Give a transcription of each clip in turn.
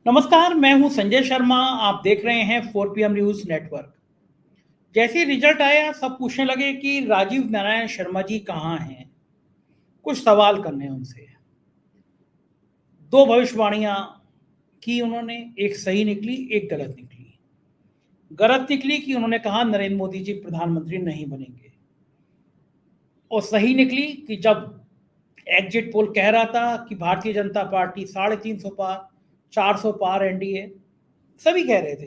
नमस्कार, मैं हूं संजय शर्मा। आप देख रहे हैं 4 PM न्यूज नेटवर्क। जैसे ही रिजल्ट आया, सब पूछने लगे कि राजीव नारायण शर्मा जी कहाँ हैं। कुछ सवाल करने हैं उनसे। दो भविष्यवाणियां की उन्होंने, एक सही निकली, एक गलत निकली। गलत निकली कि उन्होंने कहा नरेंद्र मोदी जी प्रधानमंत्री नहीं बनेंगे, और सही निकली कि जब एग्जिट पोल कह रहा था कि भारतीय जनता पार्टी 350 पार, 400 पार एनडीए, सभी कह रहे थे,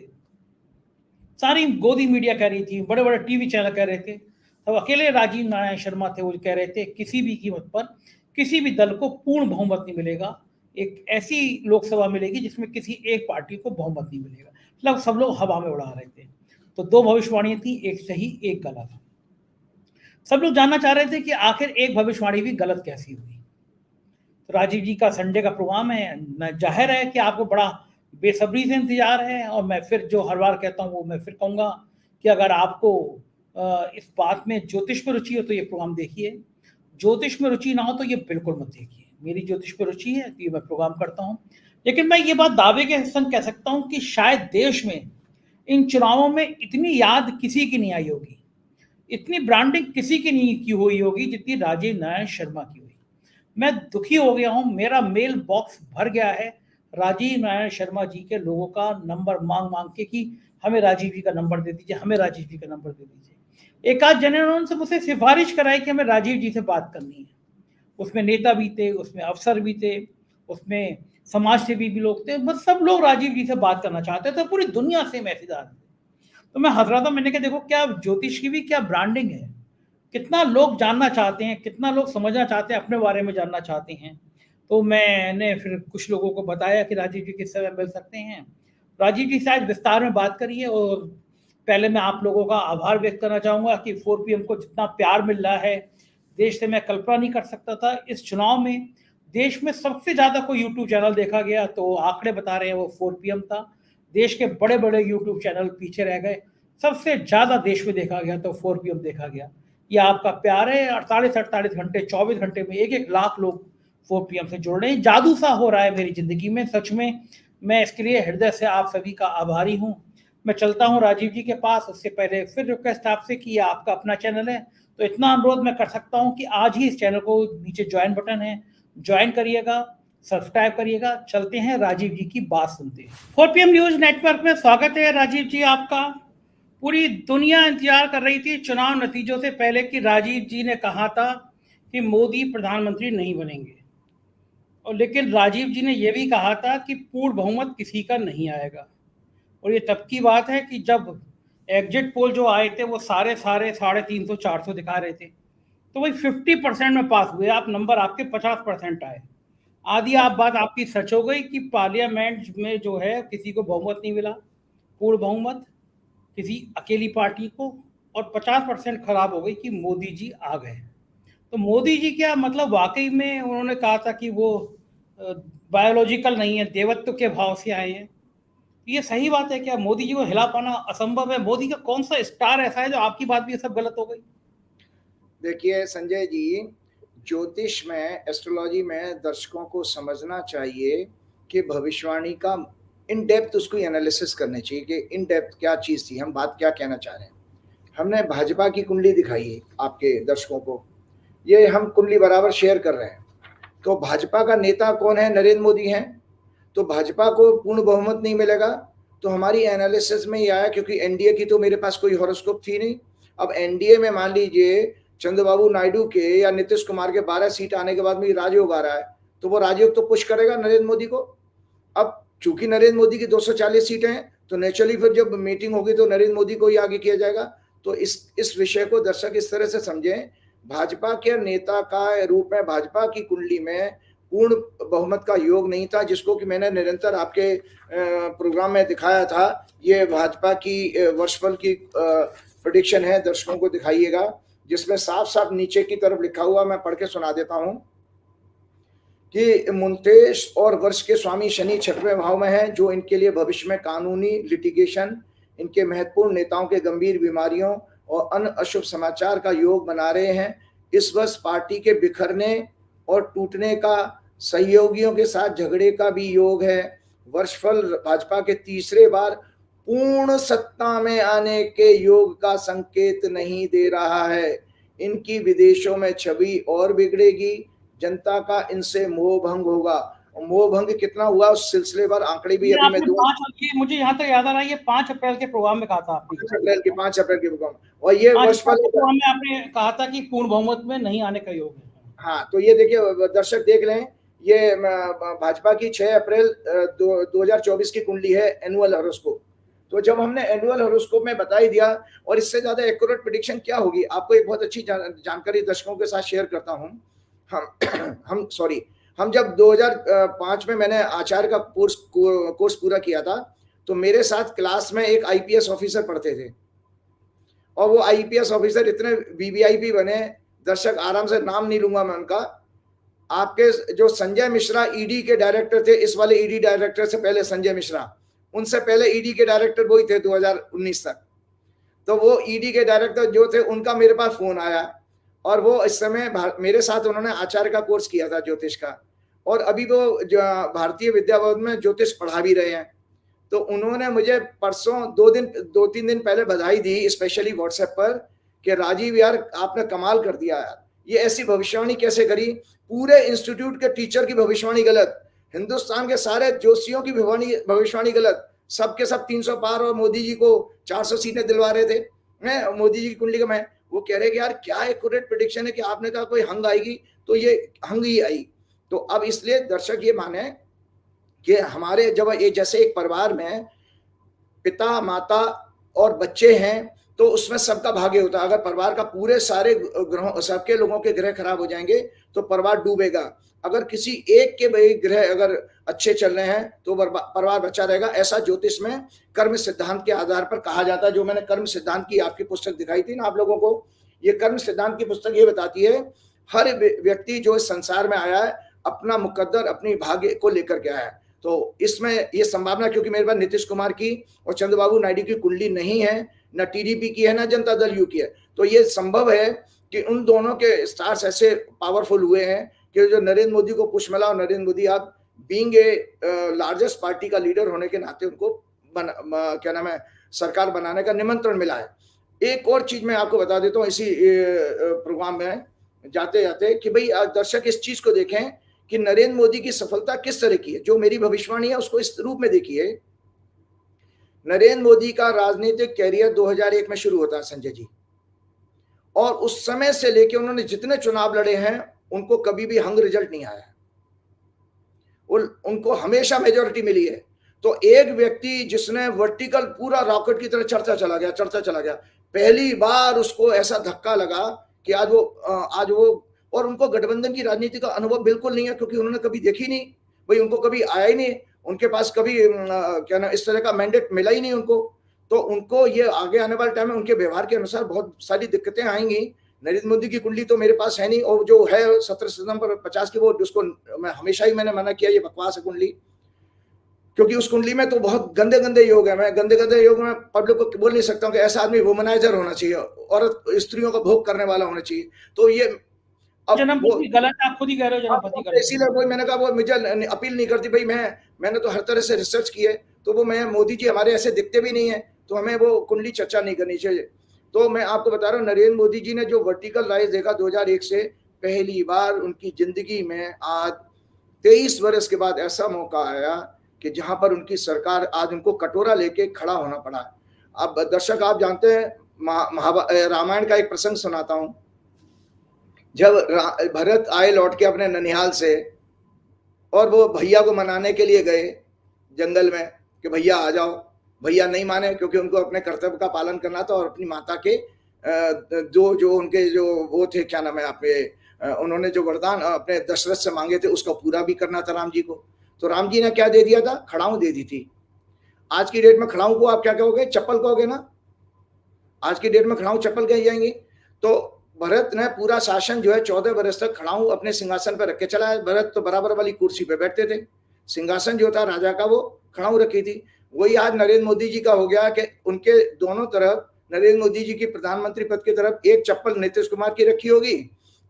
सारी गोदी मीडिया कह रही थी, बड़े बड़े टीवी चैनल कह रहे थे। तब अकेले राजीव नारायण शर्मा थे, वो कह रहे थे किसी भी कीमत पर किसी भी दल को पूर्ण बहुमत नहीं मिलेगा। एक ऐसी लोकसभा मिलेगी जिसमें किसी एक पार्टी को बहुमत नहीं मिलेगा। मतलब सब लोग हवा में उड़ा रहे थे। तो दो भविष्यवाणियां थी, एक सही एक गलत। सब लोग जानना चाह रहे थे कि आखिर एक भविष्यवाणी भी गलत कैसी हुई। तो राजीव जी का संडे का प्रोग्राम है, जाहिर है कि आपको बड़ा बेसब्री से इंतजार है। और मैं फिर जो हर बार कहता हूँ वो मैं फिर कहूँगा कि अगर आपको इस बात में ज्योतिष में रुचि हो तो ये प्रोग्राम देखिए। ज्योतिष में रुचि ना हो तो ये बिल्कुल मत देखिए। मेरी ज्योतिष में रुचि है तो ये मैं प्रोग्राम करता हूँ। लेकिन मैं ये बात दावे के संग कह सकता हूँ कि शायद देश में इन चुनावों में इतनी याद किसी की नहीं आई होगी, इतनी ब्रांडिंग किसी की नहीं की हुई होगी जितनी राजीव नारायण शर्मा की हुई। मैं दुखी हो गया हूँ, मेरा मेल बॉक्स भर गया है राजीव नारायण शर्मा जी के लोगों का नंबर मांग मांग के कि हमें राजीव जी का नंबर दे दीजिए, हमें राजीव जी का नंबर दे दीजिए। एक आध जने उन्होंने मुझसे सिफारिश कराई कि हमें राजीव जी से बात करनी है। उसमें नेता भी थे, उसमें अफसर भी थे, उसमें समाज सेवी भी लोग थे, बस सब लोग राजीव जी से बात करना चाहते थे। पूरी दुनिया से मैसेज आ रहे थे। तो मैं हंस रहा था, मैंने कहा देखो क्या ज्योतिष की भी क्या ब्रांडिंग है, कितना लोग जानना चाहते हैं, कितना लोग समझना चाहते हैं, अपने बारे में जानना चाहते हैं। तो मैंने फिर कुछ लोगों को बताया कि राजीव जी किस समय मिल सकते हैं। राजीव जी शायद विस्तार में बात करिए। और पहले मैं आप लोगों का आभार व्यक्त करना चाहूँगा कि 4 PM को जितना प्यार मिल रहा है देश से, मैं कल्पना नहीं कर सकता था। इस चुनाव में देश में सबसे ज़्यादा कोई यूट्यूब चैनल देखा गया तो आंकड़े बता रहे हैं वो 4 PM था। देश के बड़े बड़े यूट्यूब चैनल पीछे रह गए। सबसे ज़्यादा देश में देखा गया तो 4 PM देखा गया। ये आपका प्यार है। 48 घंटे 24 घंटे में 1-1 लाख लोग 4 PM से जुड़ रहे हैं। जादू सा हो रहा है मेरी ज़िंदगी में, सच में। मैं इसके लिए हृदय से आप सभी का आभारी हूँ। मैं चलता हूँ राजीव जी के पास। उससे पहले फिर रिक्वेस्ट आपसे कि ये आपका अपना चैनल है, तो इतना अनुरोध मैं कर सकता हूँ कि आज ही इस चैनल को, नीचे ज्वाइन बटन है, ज्वाइन करिएगा, सब्सक्राइब करिएगा। चलते हैं राजीव जी की बात सुनते हैं। 4 PM न्यूज नेटवर्क में स्वागत है राजीव जी आपका। पूरी दुनिया इंतजार कर रही थी चुनाव नतीजों से पहले कि राजीव जी ने कहा था कि मोदी प्रधानमंत्री नहीं बनेंगे, और लेकिन राजीव जी ने यह भी कहा था कि पूर्ण बहुमत किसी का नहीं आएगा। और ये तब की बात है कि जब एग्जिट पोल जो आए थे वो सारे 350 400 दिखा रहे थे। तो वही 50% में पास हुए आप, नंबर आपके 50% आए। आधी आप बात आपकी सच हो गई कि पार्लियामेंट में जो है किसी को बहुमत नहीं मिला, पूर्ण बहुमत किसी अकेली पार्टी को। और 50% खराब हो गई कि मोदी जी आ गए। तो मोदी जी क्या मतलब, वाकई में उन्होंने कहा था कि वो बायोलॉजिकल नहीं है, देवत्व के भाव से आए हैं। ये सही बात है क्या? मोदी जी को हिला पाना असंभव है? मोदी का कौन सा स्टार ऐसा है जो आपकी बात भी सब गलत हो गई? देखिए संजय जी, ज्योतिष में, एस्ट्रोलॉजी में दर्शकों को समझना चाहिए कि भविष्यवाणी का इन डेप्थ उसको एनालिसिस करनी चाहिए कि इन डेप्थ क्या चीज़ थी, हम बात क्या कहना चाह रहे हैं। हमने भाजपा की कुंडली दिखाई है आपके दर्शकों को, ये हम कुंडली बराबर शेयर कर रहे हैं। तो भाजपा का नेता कौन है? नरेंद्र मोदी हैं। तो भाजपा को पूर्ण बहुमत नहीं मिलेगा। तो हमारी एनालिसिस में ये आया, क्योंकि एनडीए की तो मेरे पास कोई हॉरोस्कोप थी नहीं। अब एनडीए में मान लीजिए चंद्रबाबू नायडू के या नीतीश कुमार के 12 सीट आने के बाद में राजयोग आ रहा है, तो वो राजयोग तो पुश करेगा नरेंद्र मोदी को। अब चूंकि नरेंद्र मोदी की 240 सीटें हैं, तो नेचुरली फिर जब मीटिंग होगी तो नरेंद्र मोदी को ही आगे किया जाएगा। तो इस विषय को दर्शक इस तरह से समझें, भाजपा के नेता का रूप में भाजपा की कुंडली में पूर्ण बहुमत का योग नहीं था, जिसको कि मैंने निरंतर आपके प्रोग्राम में दिखाया था। ये भाजपा की वर्षफल की प्रेडिक्शन है, दर्शकों को दिखाइएगा, जिसमें साफ साफ नीचे की तरफ लिखा हुआ, मैं पढ़ के सुना देता हूं कि मुंतेश और वर्ष के स्वामी शनि 6वें भाव में है, जो इनके लिए भविष्य में कानूनी लिटिगेशन, इनके महत्वपूर्ण नेताओं के गंभीर बीमारियों और अन्य अशुभ समाचार का योग बना रहे हैं। इस वर्ष पार्टी के बिखरने और टूटने का, सहयोगियों के साथ झगड़े का भी योग है। वर्षफल भाजपा के तीसरे बार पूर्ण सत्ता में आने के योग का संकेत नहीं दे रहा है। इनकी विदेशों में छवि और बिगड़ेगी, जनता का इनसे मोह भंग होगा। मोह भंग कितना हुआ उस सिलसिलेवार आंकड़े भी अभी मैं दूं। मुझे यहाँ तक याद आ रहा है, ये 5 अप्रैल के प्रोग्राम में कहा था आपने, 5 अप्रैल के प्रोग्राम, और ये वर्षफल प्रोग्राम में आपने कहा था कि पूर्ण बहुमत में नहीं आने का योग है। हाँ, तो ये देखिए दर्शक देख लें, ये भाजपा की 6 अप्रैल 2024 की कुंडली है, एनुअल हॉरोस्कोप। तो जब हमने एनुअल हॉरोस्कोप में बता ही दिया, और इससे ज्यादा एक्यूरेट प्रेडिक्शन क्या होगी, आपको एक बहुत अच्छी जानकारी दर्शकों के साथ शेयर करता हूं। हम जब 2005 में मैंने आचार्य का कोर्स पूरा किया था, तो मेरे साथ क्लास में एक आईपीएस ऑफिसर पढ़ते थे, और वो आईपीएस ऑफिसर इतने वीवीआईपी बने, दर्शक आराम से नाम नहीं लूंगा मैं उनका, आपके जो संजय मिश्रा ईडी के डायरेक्टर थे, इस वाले ईडी डायरेक्टर से पहले संजय मिश्रा, उनसे पहले ईडी के डायरेक्टर वही थे 2019 तक। तो वो ईडी के डायरेक्टर जो थे, उनका मेरे पास फोन आया, और वो इस समय मेरे साथ उन्होंने आचार्य का कोर्स किया था ज्योतिष का, और अभी वो भारतीय विद्या भवन में ज्योतिष पढ़ा भी रहे हैं। तो उन्होंने मुझे परसों 2-3 दिन पहले बधाई दी, स्पेशली व्हाट्सएप पर, कि राजीव यार आपने कमाल कर दिया यार, ये ऐसी भविष्यवाणी कैसे करी, पूरे इंस्टीट्यूट के टीचर की भविष्यवाणी गलत, हिंदुस्तान के सारे जोशियों की भविष्यवाणी गलत, सबके सब 300 पार, और मोदी जी को 400 सीटें दिलवा रहे थे। मैं मोदी जी की कुंडली का, मैं वो कह रहे कि यार क्या एक्यूरेट प्रेडिक्शन है, कि आपने कहा कोई हंग आएगी, तो ये हंग ही आई। तो अब इसलिए दर्शक ये माने कि हमारे जब ये जैसे एक परिवार में पिता माता और बच्चे हैं, तो उसमें सबका भाग्य होता है। अगर परिवार का पूरे सारे ग्रहों, सबके लोगों के ग्रह खराब हो जाएंगे तो परिवार डूबेगा। अगर किसी एक के भाई ग्रह अगर अच्छे चल रहे हैं तो परिवार बचा रहेगा। ऐसा ज्योतिष में कर्म सिद्धांत के आधार पर कहा जाता है। जो मैंने कर्म सिद्धांत की आपकी पुस्तक दिखाई थी ना आप लोगों को, ये कर्म सिद्धांत की पुस्तक ये बताती है हर व्यक्ति जो इस संसार में आया है अपना मुकद्दर, अपनी भाग्य को लेकर के आया है। तो इसमें ये संभावना, क्योंकि मेरे पास नीतीश कुमार की और चंद्रबाबू नायडू की कुंडली नहीं है, न टीडीपी की है, न जनता दल यू की है, तो ये संभव है कि उन दोनों के स्टार्स ऐसे पावरफुल हुए हैं कि जो नरेंद्र मोदी को पुश मिला, और नरेंद्र मोदी आप बीइंग ए लार्जेस्ट पार्टी का लीडर होने के नाते उनको क्या नाम है सरकार बनाने का निमंत्रण मिला है। एक और चीज मैं आपको बता देता हूँ इसी प्रोग्राम में जाते जाते, कि भाई दर्शक इस चीज को देखें कि नरेंद्र मोदी की सफलता किस तरह की है। जो मेरी भविष्यवाणी है उसको इस रूप में देखिए। नरेंद्र मोदी का राजनीतिक कैरियर 2001 में शुरू होता है संजय जी, और उस समय से लेके उन्होंने जितने चुनाव लड़े हैं उनको कभी भी हंग रिजल्ट नहीं आया, उनको हमेशा मेजॉरिटी मिली है। तो एक व्यक्ति जिसने वर्टिकल पूरा रॉकेट की तरह चढ़ता चला गया, पहली बार उसको ऐसा धक्का लगा कि आज वो और उनको गठबंधन की राजनीति का अनुभव बिल्कुल नहीं है, क्योंकि उन्होंने कभी देखी नहीं, भाई उनको कभी आया ही नहीं, उनके पास कभी क्या ना इस तरह का मैंडेट मिला ही नहीं उनको। तो उनको ये आगे आने वाले टाइम में उनके व्यवहार के अनुसार बहुत सारी दिक्कतें आएंगी। नरेंद्र मोदी की कुंडली तो मेरे पास है नहीं, और जो है 17 सितंबर 50 की, वो उसको मैं हमेशा ही मैंने मना किया, ये बकवास है कुंडली, क्योंकि उस कुंडली में तो बहुत गंदे गंदे योग है। मैं गंदे योग में पब्लिक को बोल नहीं सकता हूँ कि ऐसा आदमी वुमनाइजर होना चाहिए, औरत स्त्रियों का भोग करने वाला होना चाहिए। तो ये जन्मपति गलत, आप खुद ही कह रहे हो जन्मपति गलत। इसीलिए वही मैंने कहा, वो मुझे अपील नहीं करती भाई, मैंने तो हर तरह से रिसर्च की है, तो वो मैं मोदी जी हमारे ऐसे दिखते भी नहीं है, तो हमें वो कुंडली चर्चा नहीं करनी चाहिए। तो मैं आपको बता रहा हूँ नरेंद्र मोदी जी ने जो वर्टिकल राइज देखा 2001 से, पहली बार उनकी जिंदगी में आज 23 वर्ष के बाद ऐसा मौका आया कि जहां पर उनकी सरकार आज उनको कटोरा लेके खड़ा होना पड़ा। अब दर्शक आप जानते हैं रामायण का एक प्रसंग सुनाता हूं। जब भरत आए लौट के अपने ननिहाल से, और वो भैया को मनाने के लिए गए जंगल में कि भैया आ जाओ, भैया नहीं माने, क्योंकि उनको अपने कर्तव्य का पालन करना था, और अपनी माता के जो उनके जो वो थे, क्या नाम है आपके, उन्होंने जो वरदान अपने दशरथ से मांगे थे उसका पूरा भी करना था राम जी को। तो राम जी ने क्या दे दिया था? खड़ाऊ दे दी थी। आज की डेट में खड़ाऊ को आप क्या कहोगे? चप्पल कहोगे ना। आज की डेट में खड़ाऊ चप्पल कही जाएंगी। तो भरत ने पूरा शासन जो है 14 वर्ष तक खड़ाऊ अपने सिंहासन पर रख के चला है। भरत तो बराबर वाली कुर्सी पे बैठते थे, सिंहासन जो था राजा का वो खड़ाऊ रखी थी। वही आज नरेंद्र मोदी जी का हो गया कि उनके दोनों तरफ, नरेंद्र मोदी जी की प्रधानमंत्री पद की तरफ एक चप्पल नीतीश कुमार की रखी होगी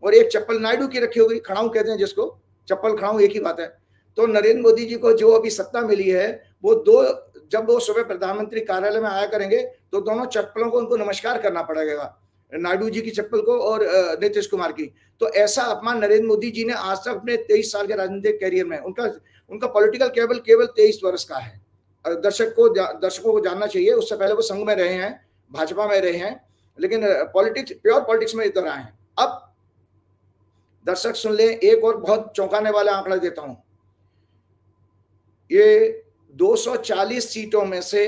और एक चप्पल नायडू की रखी होगी। खड़ाऊ कहते हैं जिसको, चप्पल खड़ाऊ एक ही बात है। तो नरेंद्र मोदी जी को जो अभी सत्ता मिली है, वो जब वो सुबह प्रधानमंत्री कार्यालय में आया करेंगे तो दोनों चप्पलों को उनको नमस्कार करना पड़ेगा, नायडू जी की चप्पल को और नीतीश कुमार की। तो ऐसा अपमान नरेंद्र मोदी जी ने आज तक अपने 23 साल के राजनीतिक कैरियर में, उनका पॉलिटिकल केवल 23 वर्ष का है। दर्शकों को जानना चाहिए, उससे पहले वो संघ में रहे हैं, भाजपा में रहे हैं, लेकिन प्योर पॉलिटिक्स में इधर आए हैं। अब दर्शक सुन ले, एक और बहुत चौंकाने वाला आंकड़ा देता हूं। ये 240 सीटों में से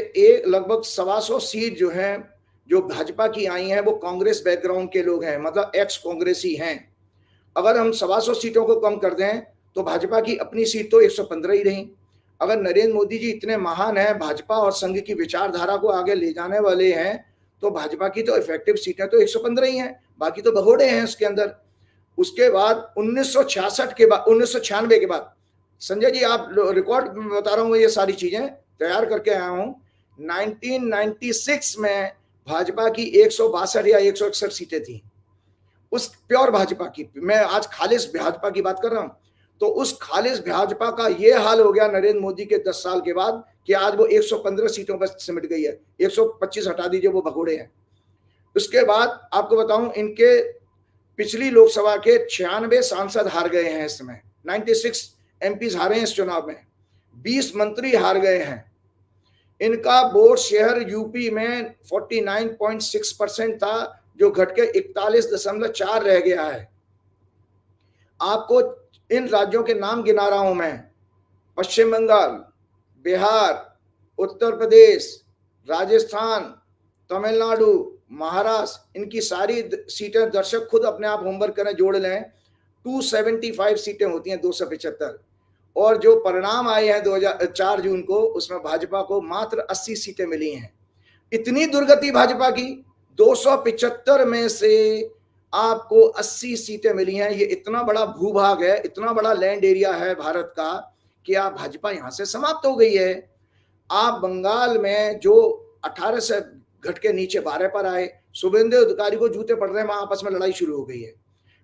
लगभग 125 सीट जो है, जो भाजपा की आई हैं, वो कांग्रेस बैकग्राउंड के लोग हैं, मतलब एक्स कांग्रेसी हैं। अगर हम 125 सीटों को कम कर दें तो भाजपा की अपनी सीट तो 115 ही रही। अगर नरेंद्र मोदी जी इतने महान हैं, भाजपा और संघ की विचारधारा को आगे ले जाने वाले हैं, तो भाजपा की तो इफेक्टिव सीटें तो 115 ही हैं, बाकी तो भगोड़े हैं उसके अंदर। उसके बाद 1996 के बाद, संजय जी आप रिकॉर्ड बता रहा हूं, ये सारी चीजें तैयार करके आया हूं। 1996 में भाजपा की 162 या 161 सीटें थी, उस प्योर भाजपा की। मैं आज खालिस भाजपा की बात कर रहा हूं। तो उस खालिस भाजपा का ये हाल हो गया नरेंद्र मोदी के 10 साल के बाद कि आज वो 115 सीटों पर सिमट गई है। 125 हटा दीजिए, वो भगोड़े हैं। उसके बाद आपको बताऊं, इनके पिछली लोकसभा के 96 सांसद हार गए हैं इस समय। 96 एमपीज हारे हैं इस चुनाव में, 20 मंत्री हार गए हैं। इनका वोट शेयर यूपी में 49.6% था, जो घट के 41.4 रह गया है। आपको इन राज्यों के नाम गिना रहा हूं मैं: पश्चिम बंगाल, बिहार, उत्तर प्रदेश, राजस्थान, तमिलनाडु, महाराष्ट्र। इनकी सारी सीटें, दर्शक खुद अपने आप होमवर्क करें, जोड़ लें, 275 सीटें होती हैं, 275। और जो परिणाम आए हैं 2004 जून को, उसमें भाजपा को मात्र 80 सीटें मिली हैं। इतनी दुर्गति भाजपा की, 275 में से आपको 80 सीटें मिली हैं। ये इतना बड़ा भूभाग है, इतना बड़ा लैंड एरिया है भारत का, कि आप भाजपा यहां से समाप्त हो गई है। आप बंगाल में जो 18 से घट के नीचे 12 पर आए, शुभेंदु अधिकारी को जूते पड़ रहे हैं, वहां आपस में लड़ाई शुरू हो गई है।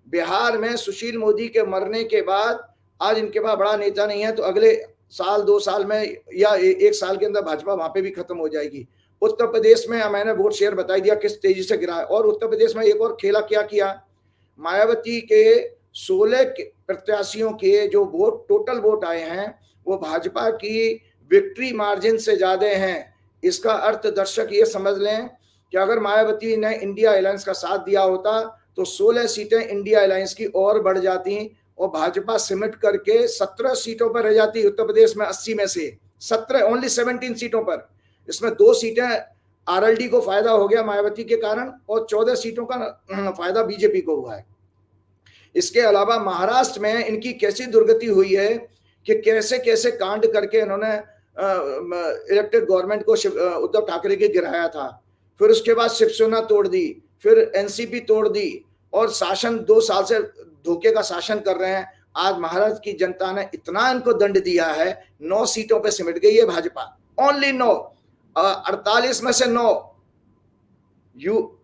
बिहार में सुशील मोदी के मरने के बाद आज इनके पास बड़ा नेता नहीं है, तो अगले साल 2 साल में या 1 साल के अंदर भाजपा वहां पे भी खत्म हो जाएगी। उत्तर प्रदेश में मैंने वोट शेयर बता दिया किस तेजी से गिरा है। और उत्तर प्रदेश में एक और खेला क्या किया, मायावती के 16 प्रत्याशियों के जो वोट, टोटल वोट आए हैं, वो भाजपा की विक्ट्री मार्जिन से ज्यादा हैं। इसका अर्थ दर्शक ये समझ लें कि अगर मायावती ने इंडिया अलायंस का साथ दिया होता तो 16 सीटें इंडिया अलायंस की और बढ़ जाती और भाजपा सिमट करके 17 सीटों पर रह जाती। उत्तर प्रदेश में 80 में से 17, ओनली 17 सीटों पर। इसमें 2 सीटें आरएलडी को फायदा हो गया मायावती के कारण, और 14 सीटों का फायदा बीजेपी को हुआ है। इसके अलावा महाराष्ट्र में इनकी कैसी दुर्गति हुई है कि कैसे कैसे कांड करके इन्होंने इलेक्टेड गवर्नमेंट को उद्धव ठाकरे के गिराया था। फिर उसके बाद शिवसेना तोड़ दी, फिर एनसीपी तोड़ दी, और शासन 2 साल से धोखे का शासन कर रहे हैं। आज महाराष्ट्र की जनता ने इतना इनको दंड दिया है, 9 सीटों पे सिमट गई है भाजपा, ओनली 9, 48 में से 9।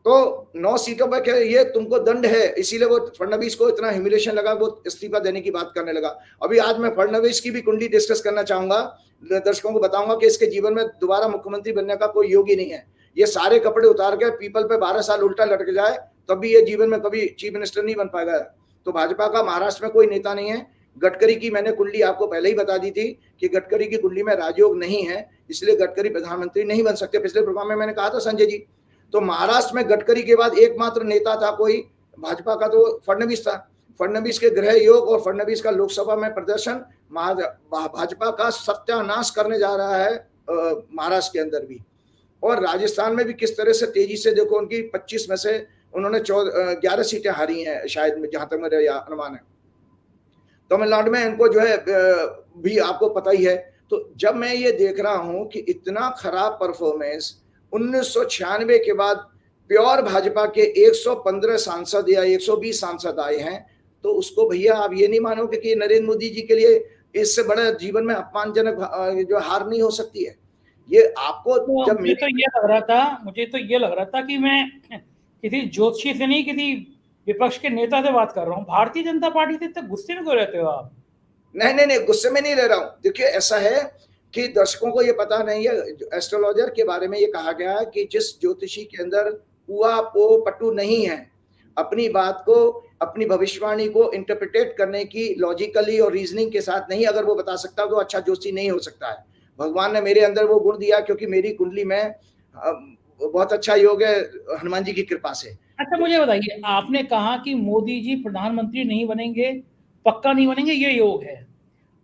तो 9 सीटों पर क्या ये तुमको दंड है, इसीलिए वो फडणवीस को इतना ह्यूमिलेशन लगा, वो इस्तीफा देने की बात करने लगा। अभी आज मैं फडणवीस की भी कुंडली डिस्कस करना चाहूंगा, दर्शकों को बताऊंगा कि इसके जीवन में दोबारा मुख्यमंत्री बनने का कोई योग ही नहीं है। ये सारे कपड़े उतार के पीपल पे 12 साल उल्टा लटक जाए तब भी ये जीवन में कभी चीफ मिनिस्टर नहीं बन पाएगा। तो भाजपा का महाराष्ट्र में कोई नेता नहीं है। गडकरी की मैंने कुंडली आपको पहले ही बता दी थी कि गडकरी की कुंडली में राजयोग नहीं है, इसलिए गडकरी प्रधानमंत्री नहीं बन सकते। पिछले प्रोग्राम में मैंने कहा था संजय जी। तो महाराष्ट्र में गडकरी के बाद एकमात्र नेता था कोई भाजपा का, तो फडणवीस था। फडणवीस के गृह योग और फडणवीस का लोकसभा में प्रदर्शन भाजपा का सत्यानाश करने जा रहा है महाराष्ट्र के अंदर भी। और राजस्थान में भी किस तरह से तेजी से देखो, उनकी 25 में से उन्होंने 11 सीटें हारी हैं शायद, जहां तक मेरा अनुमान है। तमिलनाडु में इनको जो है भी आपको पता ही है। तो जब मैं ये देख रहा हूं कि इतना खराब परफॉर्मेंस 1996 के बाद प्योर भाजपा के 115 सांसद या 120 सांसद आए हैं, तो उसको भैया आप ये नहीं मानोगे कि नरेंद्र मोदी जी के लिए इससे बड़ा जीवन में अपमानजनक जो हार नहीं हो सकती है। ये आपको तो जब मुझे तो ये लग रहा था कि मैं किसी ज्योतिषी से नहीं, किसी विपक्ष के नेता से बात कर रहा हूँ। भारतीय जनता पार्टी से इतने गुस्से में क्यों रहते हो आप? नहीं नहीं नहीं, गुस्से में नहीं ले रहा हूं। देखिए ऐसा है कि दर्शकों को ये पता नहीं है, एस्ट्रोलॉजर के बारे में ये कहा गया है कि जिस ज्योतिषी के अंदर पुआ पो पट्टू नहीं है, अपनी बात को, अपनी भविष्यवाणी को इंटरप्रिटेट करने की लॉजिकली और रीजनिंग के साथ नहीं अगर वो बता सकता तो अच्छा ज्योतिषी नहीं हो सकता है। भगवान ने मेरे अंदर वो गुण दिया क्योंकि मेरी कुंडली में बहुत अच्छा योग है हनुमान जी की कृपा से। अच्छा मुझे बताइए, आपने कहा कि मोदी जी प्रधानमंत्री नहीं बनेंगे, पक्का नहीं बनेंगे, ये योग है।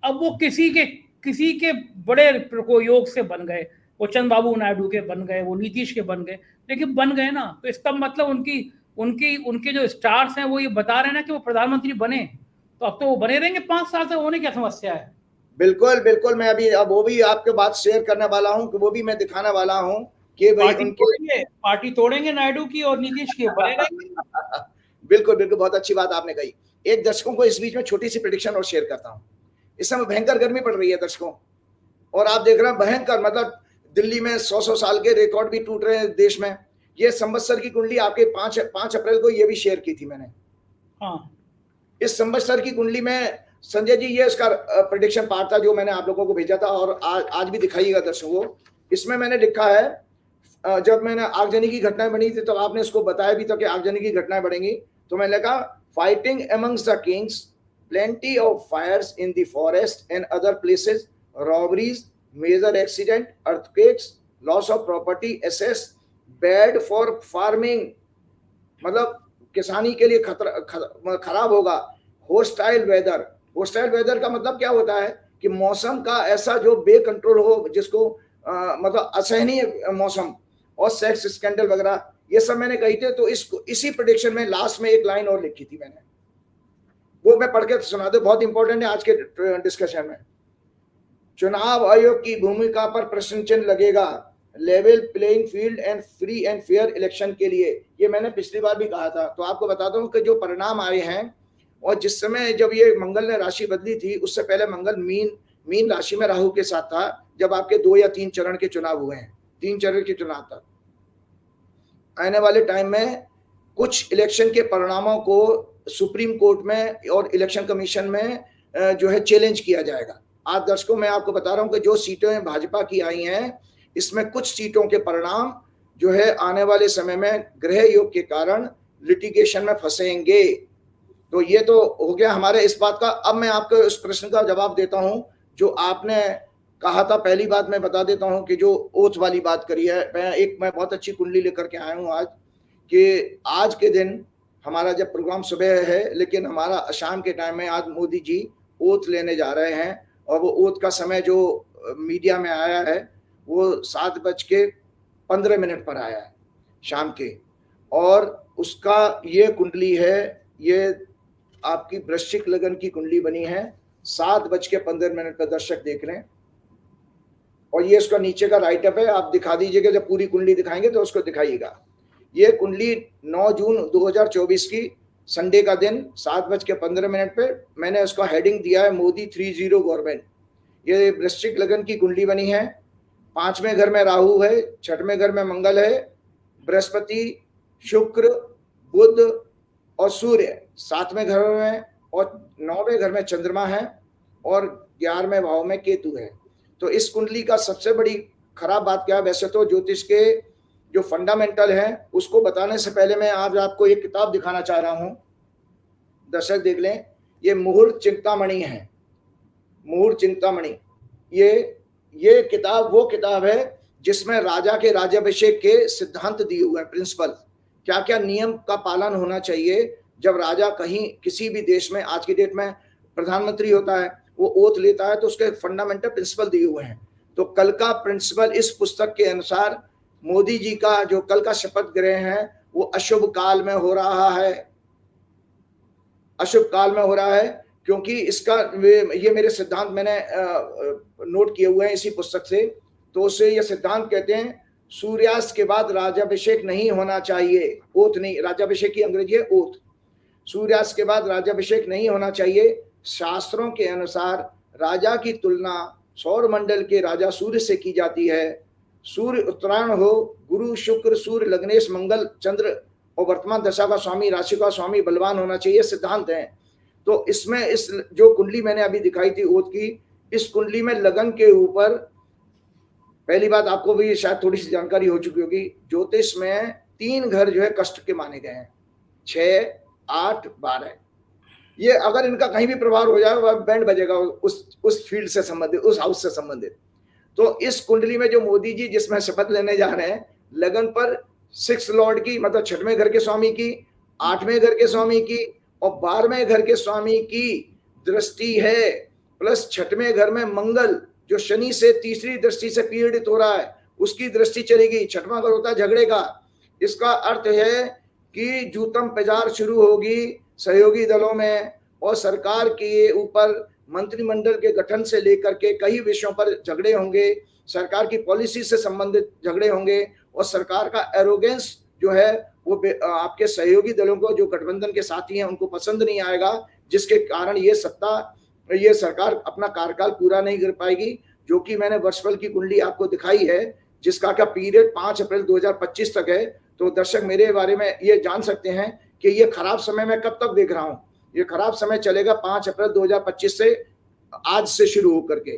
अब वो किसी के बड़े को योग से बन गए, वो चंद्रबाबू नायडू के बन गए, वो नीतीश के बन गए, लेकिन बन गए ना, तो इसका मतलब उनकी उनकी उनके जो स्टार्स हैं वो ये बता रहे हैं ना कि वो प्रधानमंत्री बने, तो अब तो वो बने रहेंगे 5 साल तक, होने क्या समस्या है? बिल्कुल बिल्कुल, मैं अभी अब वो भी आपके बात शेयर करने वाला हूं कि वो भी मैं दिखाने वाला हूं कि भाई उनके पार्टी तोड़ेंगे नायडू की और नीतीश की, बनेगा। बिल्कुल बिल्कुल, बहुत अच्छी बात आपने कही। एक दर्शकों को इस बीच में छोटी सी प्रेडिक्शन और शेयर करता हूं। इस समय भयंकर गर्मी पड़ रही है दर्शकों, और आप देख रहे हैं भयंकर, मतलब दिल्ली में 100 साल के रिकॉर्ड भी टूट रहे हैं देश में। ये संवत्सर की कुंडली आपके 5 अप्रैल को ये भी शेयर की थी मैंने। हाँ, इस संवत्सर की कुंडली में संजय जी ये इसका प्रेडिक्शन पार्ट था जो मैंने आप लोगों को भेजा था, और आज भी दिखाइएगा दर्शकों को। इसमें मैंने लिखा है, जब मैंने आगजनी की घटनाएं बनी थी तो आपने इसको बताया भी था कि आगजनी की घटनाएं बढ़ेंगी, तो मैंने लिखा fighting amongst the Kings, plenty of fires in the forest and other places, robberies, major accident, earthquakes, loss of property, assets, bad for farming, मतलब किसानी के लिए खराब होगा। होस्टाइल वेदर, होस्टाइल वेदर का मतलब क्या होता है कि मौसम का ऐसा जो बेकंट्रोल हो, जिसको मतलब असहनीय मौसम, और सेक्स स्कैंडल वगैरह, ये सब मैंने कही थी। तो इसी प्रेडिक्शन में लास्ट में एक लाइन और लिखी थी मैंने, वो मैं पढ़ के सुना दे, बहुत इंपॉर्टेंट है आज के डिस्कशन में। चुनाव आयोग की भूमिका पर प्रश्न चिन्ह लगेगा, level playing field and free and fair election के लिए। ये मैंने पिछली बार भी कहा था। तो आपको बताता हूं कि जो परिणाम आए हैं, और जिस समय जब ये मंगल ने राशि बदली थी, उससे पहले मंगल मीन राशि में राहु के साथ था, जब आपके 2 या 3 चरण के चुनाव हुए हैं, 3 चरण के चुनाव था। आने वाले टाइम में कुछ इलेक्शन के परिणामों को सुप्रीम कोर्ट में और इलेक्शन कमीशन में जो है चैलेंज किया जाएगा। आज दर्शकों मैं आपको बता रहा हूं कि जो सीटें भाजपा की आई हैं, इसमें कुछ सीटों के परिणाम जो है आने वाले समय में ग्रह योग के कारण लिटिगेशन में फंसेंगे। तो ये तो हो गया हमारे इस बात का। अब मैं आपको इस प्रश्न का जवाब देता हूं जो आपने कहा था। पहली बात मैं बता देता हूं कि जो ओथ वाली बात करी है, मैं बहुत अच्छी कुंडली लेकर के आया हूं आज, कि आज के दिन हमारा जब प्रोग्राम सुबह है, लेकिन हमारा शाम के टाइम में आज मोदी जी ओथ लेने जा रहे हैं, और वो ओथ का समय जो मीडिया में आया है वो 7:15 पर आया है शाम के, और उसका ये कुंडली है, ये आपकी वृश्चिक लगन की कुंडली बनी है। 7:15 पर दर्शक देख रहे हैं, और ये उसका नीचे का राइट अप है। आप दिखा दीजिएगा, जब पूरी कुंडली दिखाएंगे तो उसको दिखाइएगा। ये कुंडली 9 जून 2024 की संडे का दिन 7:15 पे मैंने उसका हेडिंग दिया है मोदी 30 गवर्नमेंट। ये वृश्चिक लगन की कुंडली बनी है। 5वें घर में राहु है, 6वें घर में मंगल है, बृहस्पति, शुक्र, बुध और सूर्य 7वें घर में, और 9वें घर में चंद्रमा है, और 11वें भाव में केतु है। तो इस कुंडली का सबसे बड़ी खराब बात क्या है, वैसे तो ज्योतिष के जो फंडामेंटल है उसको बताने से पहले मैं आज आपको एक किताब दिखाना चाह रहा हूं, दर्शक देख लें। ये मुहूर्त चिंतामणि है, मुहूर्त चिंतामणि। ये किताब वो किताब है जिसमें राजा के राज्याभिषेक के सिद्धांत दिए हुए हैं, प्रिंसिपल, क्या क्या नियम का पालन होना चाहिए जब राजा कहीं किसी भी देश में, आज की डेट में प्रधानमंत्री होता है, वो ओथ लेता है, तो उसके फंडामेंटल प्रिंसिपल दिए हुए हैं। तो कल का प्रिंसिपल इस पुस्तक के अनुसार मोदी जी का जो कल का शपथ ग्रहण है वो अशुभ काल में हो रहा है, अशुभ काल में हो रहा है, क्योंकि इसका ये मेरे सिद्धांत मैंने नोट किए हुए हैं इसी पुस्तक से। तो उससे ये सिद्धांत कहते हैं सूर्यास्त के बाद राज्याभिषेक नहीं होना चाहिए, ओथ नहीं, राज्याभिषेक की अंग्रेजी है ओथ। सूर्यास्त के बाद राज्याभिषेक नहीं होना चाहिए। शास्त्रों के अनुसार राजा की तुलना सौर मंडल के राजा सूर्य से की जाती है। सूर्य उत्तरायण हो, गुरु शुक्र सूर्य लग्नेश मंगल चंद्र और वर्तमान दशा का स्वामी, राशि का स्वामी बलवान होना चाहिए, सिद्धांत है। तो इसमें इस जो कुंडली मैंने अभी दिखाई थी ओत की, इस कुंडली में लगन के ऊपर, पहली बात आपको भी शायद थोड़ी सी जानकारी हो चुकी होगी, ज्योतिष में 3 घर जो है कष्ट के माने गए हैं, 6, 8, 12। ये अगर इनका कहीं भी प्रभाव हो जाए वह बैंड बजेगा उस फील्ड से संबंधित, उस हाउस से संबंधित। तो इस कुंडली में जो मोदी जी जिसमें शपथ लेने जा रहे हैं, लगन पर 6 लॉर्ड की, मतलब 6वें घर के स्वामी की, 8वें घर के स्वामी की और 12वें घर के स्वामी की दृष्टि है, प्लस 6वें घर में मंगल जो शनि से तीसरी दृष्टि से पीड़ित हो रहा है उसकी दृष्टि चलेगी। 6वां घर होता है झगड़े का। इसका अर्थ है कि जूतम पेजार शुरू होगी सहयोगी दलों में, और सरकार के ऊपर मंत्रिमंडल के गठन से लेकर के कई विषयों पर झगड़े होंगे, सरकार की पॉलिसी से संबंधित झगड़े होंगे, और सरकार का एरोगेंस जो है वो आपके सहयोगी दलों को, जो गठबंधन के साथी हैं, उनको पसंद नहीं आएगा, जिसके कारण ये सरकार अपना कार्यकाल पूरा नहीं कर पाएगी। जो कि मैंने वर्षफल की कुंडली आपको दिखाई है, जिसका का पीरियड 5 अप्रैल 2025 तक है। तो दर्शक मेरे बारे में ये जान सकते हैं कि ये खराब समय मैं कब तक देख रहा हूं। ये खराब समय चलेगा 5 अप्रैल 2025 से, आज से शुरू होकर के।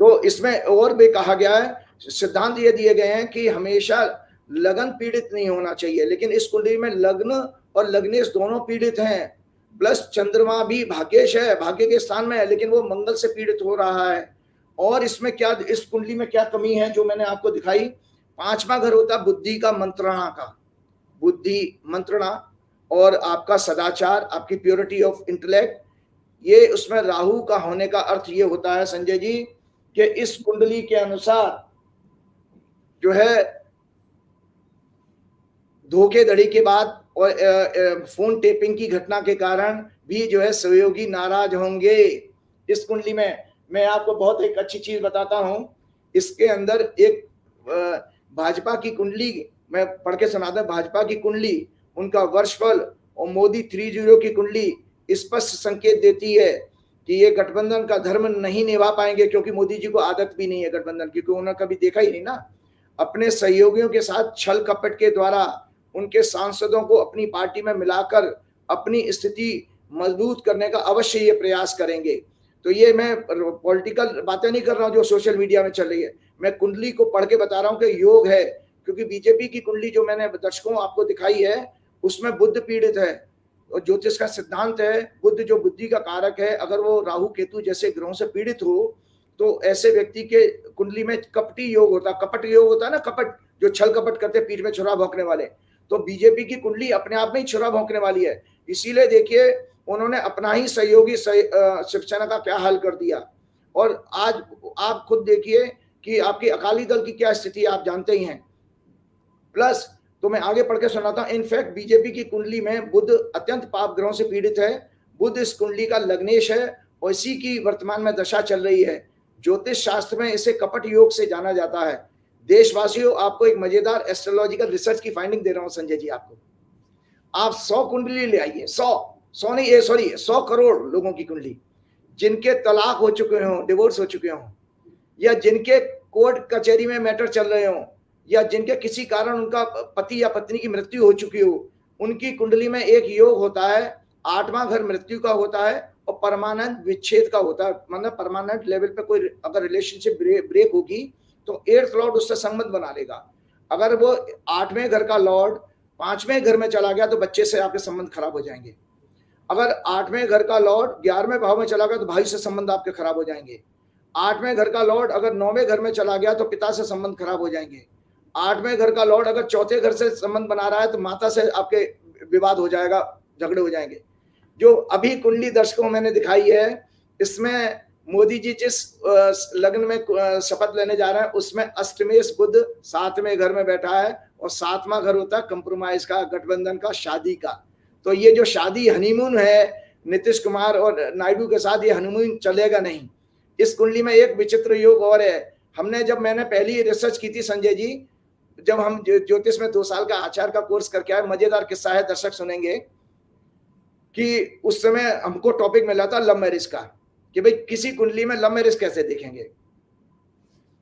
तो इसमें और भी कहा गया है, सिद्धांत ये दिए गए हैं कि हमेशा लगन पीड़ित नहीं होना चाहिए, लेकिन इस कुंडली में लग्न और लग्नेश दोनों पीड़ित हैं, प्लस चंद्रमा भी भाग्येश है, भाग्य के स्थान में है, लेकिन वो मंगल से पीड़ित हो रहा है। और इसमें क्या, इस कुंडली में क्या कमी है जो मैंने आपको दिखाई। 5वां घर होता है बुद्धि का, मंत्रणा का, बुद्धि मंत्रणा और आपका सदाचार, आपकी प्योरिटी ऑफ इंटेलेक्ट, ये उसमें राहु का होने का अर्थ ये होता है संजय जी कि इस कुंडली के अनुसार जो है धोखेधड़ी के बाद और फोन टेपिंग की घटना के कारण भी जो है सहयोगी नाराज होंगे। इस कुंडली में मैं आपको बहुत एक अच्छी चीज बताता हूं, इसके अंदर एक भाजपा की कुंडली मैं पढ़ के सुनाता हूं। भाजपा की कुंडली, उनका वर्षफल और मोदी 30 की कुंडली स्पष्ट संकेत देती है कि ये गठबंधन का धर्म नहीं निभा पाएंगे, क्योंकि मोदी जी को आदत भी नहीं है गठबंधन की, क्योंकि उन्होंने कभी देखा ही नहीं ना। अपने सहयोगियों के साथ छल कपट के द्वारा उनके सांसदों को अपनी पार्टी में मिलाकर अपनी स्थिति मजबूत करने का अवश्य ये प्रयास करेंगे। तो ये मैं पॉलिटिकल बातें नहीं कर रहा हूँ जो सोशल मीडिया में चल रही है, मैं कुंडली को पढ़ के बता रहा हूँ कि योग है। क्योंकि बीजेपी की कुंडली जो मैंने दर्शकों आपको दिखाई है उसमें बुध पीड़ित है, और ज्योतिष का सिद्धांत है बुध जो बुद्धि का कारक है, अगर वो राहु केतु जैसे ग्रहों से पीड़ित हो तो ऐसे व्यक्ति के कुंडली में कपटी योग होता है, कपट योग होता है ना, कपट जो छल कपट करते पीठ में छुरा भोंकने वाले। तो बीजेपी की कुंडली अपने आप में ही छुरा भोंकने वाली है। इसीलिए देखिए उन्होंने अपना ही सहयोगी शिवसेना का क्या हाल कर दिया। और आज आप खुद देखिए कि आपकी अकाली दल की क्या स्थिति आप जानते ही हैं। प्लस तो मैं आगे पढ़ के सुनाता हूं। इनफैक्ट बीजेपी की कुंडली में बुध अत्यंत पाप ग्रहों से पीड़ित है। बुध इस कुंडली का लग्नेश है और इसी की वर्तमान में दशा चल रही है। ज्योतिष शास्त्र में इसे कपट योग से जाना जाता है। देशवासियों, आपको एक मजेदार एस्ट्रोलॉजिकल रिसर्च की फाइंडिंग दे रहा हूं संजय जी आपको। आप 100 कुंडली ले आइए, 100 करोड़ लोगों की कुंडली, जिनके तलाक हो चुके हों, डिवोर्स हो चुके हों, या जिनके कोर्ट कचहरी में मैटर चल रहे हों, या जिनके किसी कारण उनका पति या पत्नी की मृत्यु हो चुकी हो, उनकी कुंडली में एक योग होता है। 8वां घर मृत्यु का होता है और परमानेंट विच्छेद का होता है। मतलब परमानेंट लेवल पे कोई अगर रिलेशनशिप ब्रेक होगी तो 8th लॉर्ड उससे संबंध बना लेगा। अगर वो 8वें घर का लॉर्ड 5वें घर में चला गया तो बच्चे से आपके संबंध खराब हो जाएंगे। अगर 8वें घर का लॉर्ड 11वें भाव में चला गया तो भाई से संबंध आपके खराब हो जाएंगे। 8वें घर का लॉर्ड अगर 9वें घर में चला गया तो पिता से संबंध खराब हो जाएंगे। 8वें घर का लॉर्ड अगर 4थे घर से संबंध बना रहा है तो माता से आपके विवाद हो जाएगा, झगड़े हो जाएंगे। जो अभी कुंडली दर्शकों मैंने दिखाई है, इसमें मोदी जी जिस लग्न में शपथ लेने जा रहे हैं उसमें अष्टमेश बुध 7वें घर में बैठा है, और 7वां घर होता है कंप्रोमाइज का, गठबंधन का, शादी का। तो ये जो शादी हनीमून है नीतीश कुमार और नायडू के साथ, ये हनीमून चलेगा नहीं। इस कुंडली में एक विचित्र योग और है। मैंने पहली रिसर्च की थी संजय जी, जब हम ज्योतिष में 2 साल का आचार्य का कोर्स करके आए, मजेदार किस्सा है, दर्शक सुनेंगे कि उस समय हमको टॉपिक मिला था लव मैरिज का, कि भाई किसी कुंडली में लव मैरिज कैसे देखेंगे।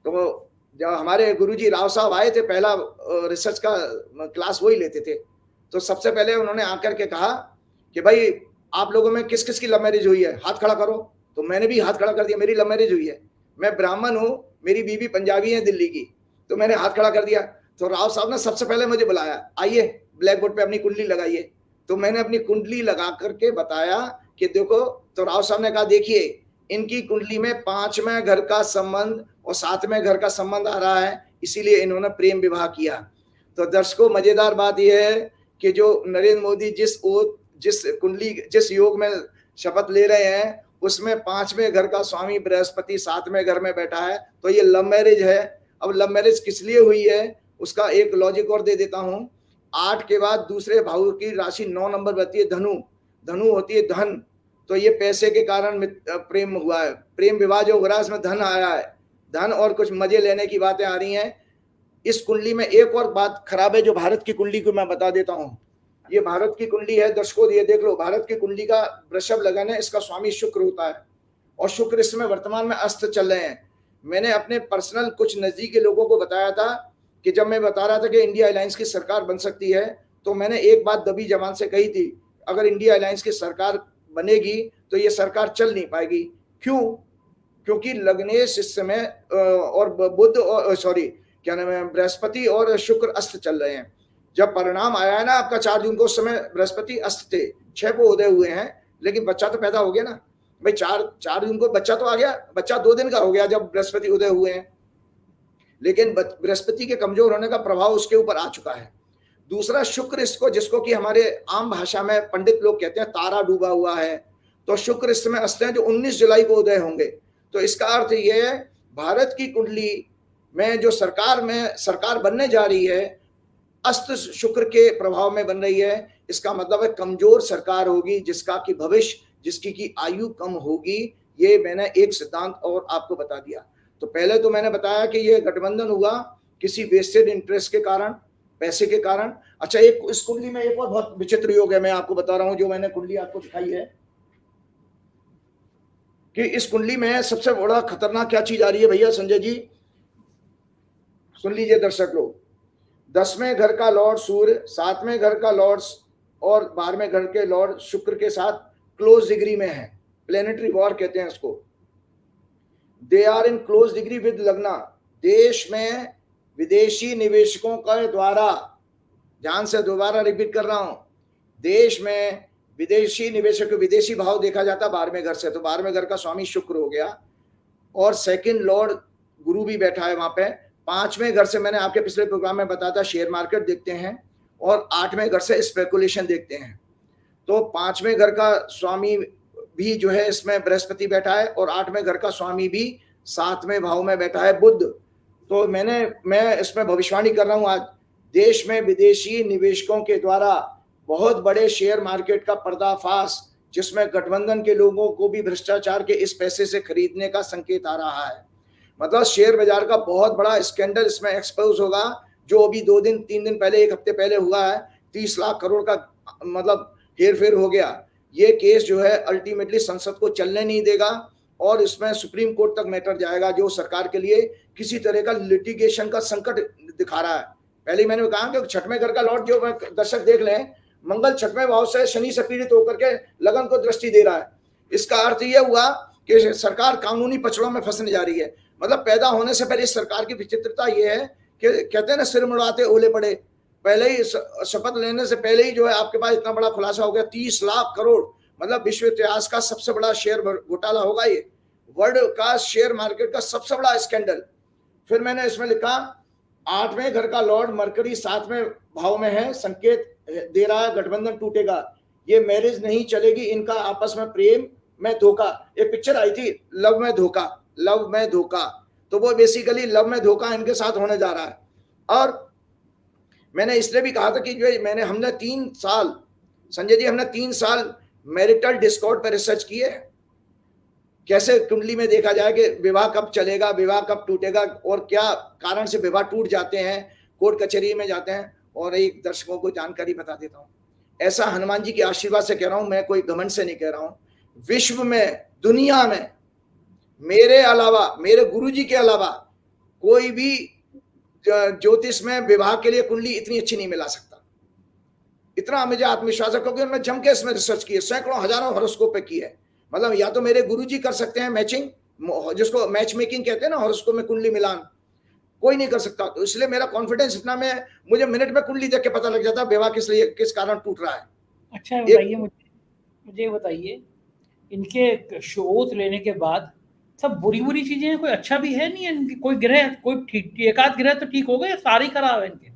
तो जब हमारे गुरुजी राव साहब आए थे, पहला रिसर्च का क्लास वही लेते थे, तो सबसे पहले उन्होंने आकर के कहा कि भाई आप लोगों में किस किस की लव मैरिज हुई है, हाथ खड़ा करो। तो मैंने भी हाथ खड़ा कर दिया, मेरी लव मैरिज हुई है। मैं ब्राह्मण हूँ, मेरी बीवी पंजाबी है दिल्ली की, तो मैंने हाथ खड़ा कर दिया। तो राव साहब ने सबसे पहले मुझे बुलाया, आइए ब्लैक बोर्ड पे अपनी कुंडली लगाइए। तो मैंने अपनी कुंडली लगा करके बताया कि देखो। तो राव साहब ने कहा देखिए इनकी कुंडली में 5वें घर का संबंध और 7वें घर का संबंध आ रहा है, इसीलिए इन्होंने प्रेम विवाह किया। तो दर्शकों, मजेदार बात यह है कि जो नरेंद्र मोदी जिस योग में शपथ ले रहे हैं उसमें 5वें घर का स्वामी बृहस्पति 7वें घर में बैठा है, तो ये लव मैरिज है। अब लव मैरिज किस लिए हुई है उसका एक लॉजिक और दे देता हूं। 8 के बाद दूसरे भाव की राशि 9 नंबर बनती है धनु, धनु होती है धन। तो ये पैसे के कारण प्रेम हुआ है, प्रेम विवाह जो हो रहा है इसमें धन आया है, धन और कुछ मजे लेने की बातें आ रही हैं। इस कुंडली में एक और बात खराब है जो भारत की कुंडली को मैं बता देता हूं। ये भारत की कुंडली है दर्शकों, ये देख लो, भारत की कुंडली का वृषभ लगन है, इसका स्वामी शुक्र होता है और शुक्र इसमें वर्तमान में अस्त चल रहे हैं। मैंने अपने पर्सनल कुछ नजदीकी लोगों को बताया था कि जब मैं बता रहा था कि इंडिया अलायंस की सरकार बन सकती है, तो मैंने एक बात दबी जबान से कही थी, अगर इंडिया अलायंस की सरकार बनेगी तो ये सरकार चल नहीं पाएगी। क्यों? क्योंकि लग्नेश इस समय और बुध और क्या नाम है, बृहस्पति और शुक्र अस्त चल रहे हैं। जब परिणाम आया है ना आपका 4 जून को, उस समय बृहस्पति अस्त थे, 6 को उदय हुए हैं, लेकिन बच्चा तो पैदा हो गया ना भाई। 4 जून को बच्चा तो आ गया, बच्चा 2 दिन का हो गया जब बृहस्पति उदय हुए हैं, लेकिन बृहस्पति के कमजोर होने का प्रभाव उसके ऊपर आ चुका है। दूसरा शुक्र इसको, जिसको कि हमारे आम भाषा में पंडित लोग कहते हैं तारा डूबा हुआ है, तो शुक्र इस समय अस्त है जो 19 जुलाई को उदय होंगे। तो इसका अर्थ यह है भारत की कुंडली में जो सरकार बनने जा रही है अस्त शुक्र के प्रभाव में बन रही है। इसका मतलब है कमजोर सरकार होगी, जिसका कि भविष्य, जिसकी की आयु कम होगी। ये मैंने एक सिद्धांत और आपको बता दिया। तो पहले तो मैंने बताया कि ये गठबंधन हुआ किसी वेस्टेड इंटरेस्ट के कारण, पैसे के कारण। अच्छा, एक इस कुंडली में एक और बहुत विचित्र योग है, मैं आपको बता रहा हूं, जो मैंने कुंडली आपको दिखाई है कि इस कुंडली में सबसे बड़ा खतरनाक क्या चीज आ रही है भैया संजय जी, सुन लीजिए दर्शक लोग। 10वें घर का लॉर्ड सूर्य, 7वें घर का लॉर्ड और 12वें घर के लॉर्ड शुक्र के साथ क्लोज डिग्री में है, प्लेनेटरी वॉर कहते हैं इसको। They are in close degree with lagna. देश में विदेशी निवेशकों के द्वारा, ध्यान से दोबारा रिपीट कर रहा हूं, देश में विदेशी निवेशक, विदेशी भाव देखा जाता 12वें घर से, तो 12वें घर का स्वामी शुक्र हो गया और सेकंड लॉर्ड गुरु भी बैठा है वहां पे। 5वें घर से मैंने आपके पिछले प्रोग्राम में बताया था शेयर मार्केट देखते हैं, और 8वें घर से स्पेकुलेशन देखते हैं। तो 5वें घर का स्वामी भी जो है इसमें बृहस्पति बैठा है और 8वें घर का स्वामी भी 7वें भाव में बैठा है बुध। तो मैं इसमें भविष्यवाणी कर रहा हूं आज, देश में विदेशी निवेशकों के द्वारा बहुत बड़े शेयर मार्केट का पर्दाफाश, जिसमें गठबंधन के लोगों को भी भ्रष्टाचार के इस पैसे से खरीदने का संकेत आ रहा है। मतलब शेयर बाजार का बहुत बड़ा स्कैंडल इसमें एक्सपोज होगा, जो अभी 2 दिन 3 दिन पहले, 1 हफ्ते पहले हुआ है। 30 लाख करोड़ का मतलब हेर फेर हो गया। ये केस जो है अल्टीमेटली संसद को चलने नहीं देगा और इसमें सुप्रीम कोर्ट तक मैटर जाएगा, जो सरकार के लिए किसी तरह का लिटिगेशन का संकट दिखा रहा है। पहले मैंने कहा कि 6वें घर का लॉर्ड, जो दर्शक देख लें, मंगल 6वें भाव से शनि से पीड़ित होकर के लगन को दृष्टि दे रहा है। इसका अर्थ यह हुआ कि सरकार कानूनी पचड़ों में फंसने जा रही है। मतलब पैदा होने से पहले इस सरकार की विचित्रता यह है कि कहते हैं ना, सिर मुड़ाते ओले पड़े। पहले ही शपथ लेने से पहले ही जो है आपके पास इतना बड़ा खुलासा हो गया, 30 लाख करोड़, मतलब विश्व इतिहास का सबसे बड़ा शेयर घोटाला होगा ये, वर्ल्ड का शेयर मार्केट का सबसे बड़ा स्कैंडल। फिर मैंने इसमें लिखा 8वें घर का लॉर्ड मरकरी 7वें भाव में है, संकेत दे रहा है गठबंधन टूटेगा, ये मैरिज नहीं चलेगी, इनका आपस में प्रेम में धोखा। एक पिक्चर आई थी लव में धोखा, लव में धोखा, तो वो बेसिकली लव में धोखा इनके साथ होने जा रहा है। और मैंने इसलिए भी कहा था कि जो हमने 3 साल, संजय जी, हमने 3 साल मैरिटल डिस्कॉर्ड पर रिसर्च किए, कैसे कुंडली में देखा जाए कि विवाह कब चलेगा, विवाह कब टूटेगा और क्या कारण से विवाह टूट जाते हैं, कोर्ट कचहरी में जाते हैं। और एक दर्शकों को जानकारी बता देता हूँ, ऐसा हनुमान जी के आशीर्वाद से कह रहा हूँ, मैं कोई घमंड से नहीं कह रहा हूँ, विश्व में, दुनिया में मेरे अलावा, मेरे गुरुजी के अलावा कोई भी ज्योतिष में विवाह के लिए कुंडली इतनी अच्छी नहीं मिला सकता। इतना मुझे आत्मविश्वास है, क्योंकि उन्होंने जम के इसमें रिसर्च की है, सैकड़ों हजारों हॉरोस्कोप पे की है। मतलब या तो मेरे गुरुजी कर सकते हैं मैचिंग, जिसको मैच मेकिंग कहते हैं ना, हॉरोस्कोप में कुंडली मिलान, कोई नहीं कर सकता। तो इसलिए मेरा कॉन्फिडेंस इतना, मैं मुझे मिनट में कुंडली देख के पता लग जाता है विवाह किस कारण टूट रहा है। अच्छा बताइए, मुझे बताइए, इनके शोध लेने के बाद सब बुरी बुरी चीजें हैं, कोई अच्छा भी है नहीं है इनकी? कोई ग्रह, कोई ठीक, एकाध ग्रह तो ठीक हो गए, सारे खराब है इनके?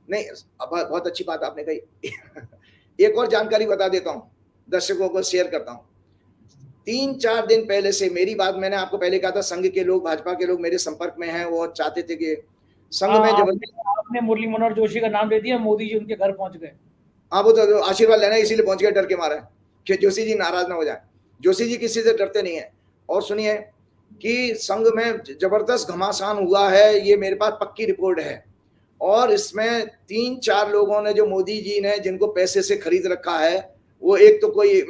नहीं, बहुत अच्छी बात आपने कही। एक और जानकारी बता देता हूं, दर्शकों को शेयर करता हूं। 3-4 दिन पहले से मेरी बात, मैंने आपको पहले कहा था, संघ के लोग, भाजपा के लोग मेरे संपर्क में हैं, वो चाहते थे कि संघ में जबरदस्ती। आपने मुरली मनोहर जोशी का नाम ले दिया, मोदी जी उनके घर पहुंच गए। हाँ, वो तो आशीर्वाद लेना इसीलिए पहुंच गए, डर के मारे कि जोशी जी नाराज ना हो जाए। जोशी जी किसी से डरते नहीं है। और सुनिए कि संघ में जबरदस्त घमासान हुआ है, ये मेरे पास पक्की रिपोर्ट है। और इसमें 3-4 लोगों ने, जो मोदी जी ने जिनको पैसे से खरीद रखा है, वो एक तो कोई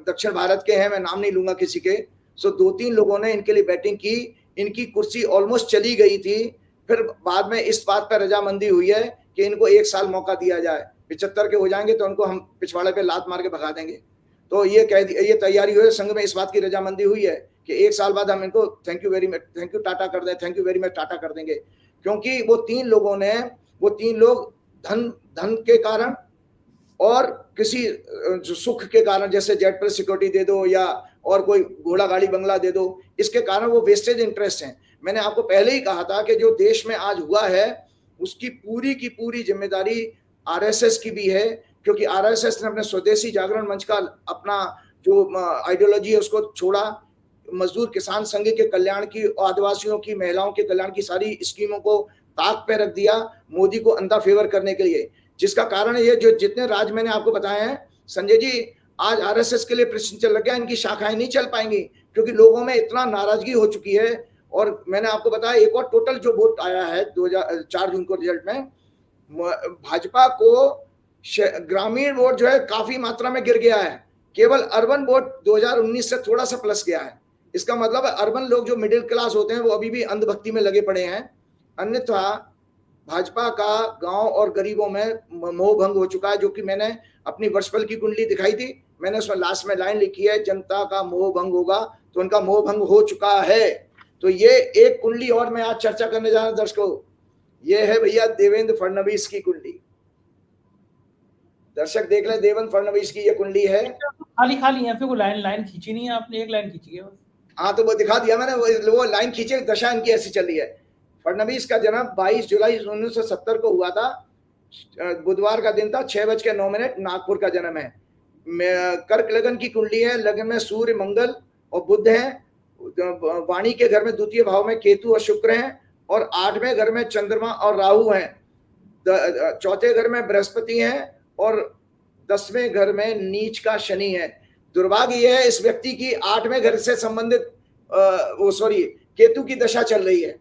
दक्षिण भारत के हैं, मैं नाम नहीं लूंगा किसी के, सो 2-3 लोगों ने इनके लिए बैटिंग की। इनकी कुर्सी ऑलमोस्ट चली गई थी, फिर बाद में इस बात पर रजामंदी हुई है कि इनको 1 साल मौका दिया जाए, 75 के हो जाएंगे तो उनको हम पिछवाड़े पे लात मार के भगा देंगे। तो ये कह दी, ये तैयारी हुई है, संघ में इस बात की रजामंदी हुई है कि 1 साल बाद हम इनको thank you very much, thank you Tata कर दें, thank you very much Tata कर देंगे। क्योंकि वो 3 लोग धन के कारण और किसी जो सुख के कारण, जैसे जेट पर सिक्योरिटी दे दो या और कोई घोड़ा गाड़ी बंगला दे दो, इसके कारण वो वेस्टेज इंटरेस्ट हैं। मैंने आपको पहले ही कहा था कि जो देश में आज हुआ है उसकी पूरी की पूरी जिम्मेदारी आरएसएस की भी है, क्योंकि आरएसएस ने अपने स्वदेशी जागरण मंच का अपना जो आइडियोलॉजी है उसको छोड़ा, मजदूर किसान संघ के कल्याण की, आदिवासियों की, महिलाओं के कल्याण की सारी स्कीमों को ताक पे रख दिया मोदी को अंधा फेवर करने के लिए। जिसका कारण ये, जो जितने राज्य मैंने आपको बताए हैं संजय जी, आज आरएसएस के लिए प्रश्न चल गया, इनकी शाखाएं नहीं चल पाएंगी, क्योंकि लोगों में इतना नाराजगी हो चुकी है। और मैंने आपको बताया, एक और टोटल जो वोट आया है 4 जून को रिजल्ट में, भाजपा को ग्रामीण वोट जो है काफी मात्रा में गिर गया है, केवल अर्बन वोट 2019 से थोड़ा सा प्लस गया है। इसका मतलब है अर्बन लोग जो मिडिल क्लास होते हैं वो अभी भी अंधभक्ति में लगे पड़े हैं। अन्यथा भाजपा का गांव और गरीबों में मोह भंग हो चुका है, जो कि मैंने अपनी वर्षफल की कुंडली दिखाई थी, मैंने उसमें लास्ट में लाइन लिखी है, जनता का मोह भंग होगा, तो उनका मोह भंग हो चुका है। तो ये एक कुंडली और मैं आज चर्चा करने जा रहा हूं दर्शकों, ये है भैया देवेंद्र फडणवीस की कुंडली। दर्शक देख ले, देवेंद्र फडणवीस की ये कुंडली है। खाली यहाँ पे कोई लाइन खींची नहीं है आपने, एक लाइन खींची है। हाँ, तो वो दिखा दिया मैंने, वो लाइन खींचे, दशा इनकी ऐसी चल रही है। फडणवीस का जन्म 22 जुलाई 1970 को हुआ था, बुधवार का दिन था, 6:09, नागपुर का जन्म है। कर्क लगन की कुंडली है, लगन में सूर्य, मंगल और बुध हैं, वाणी के घर में द्वितीय भाव में केतु और शुक्र हैं, और 8वें घर में चंद्रमा और राहु हैं, चौथे घर में बृहस्पति हैं, और 10वें घर में नीच का शनि है। दुर्भाग्य यह है इस व्यक्ति की 8वें घर से संबंधित केतु की दशा चल रही है,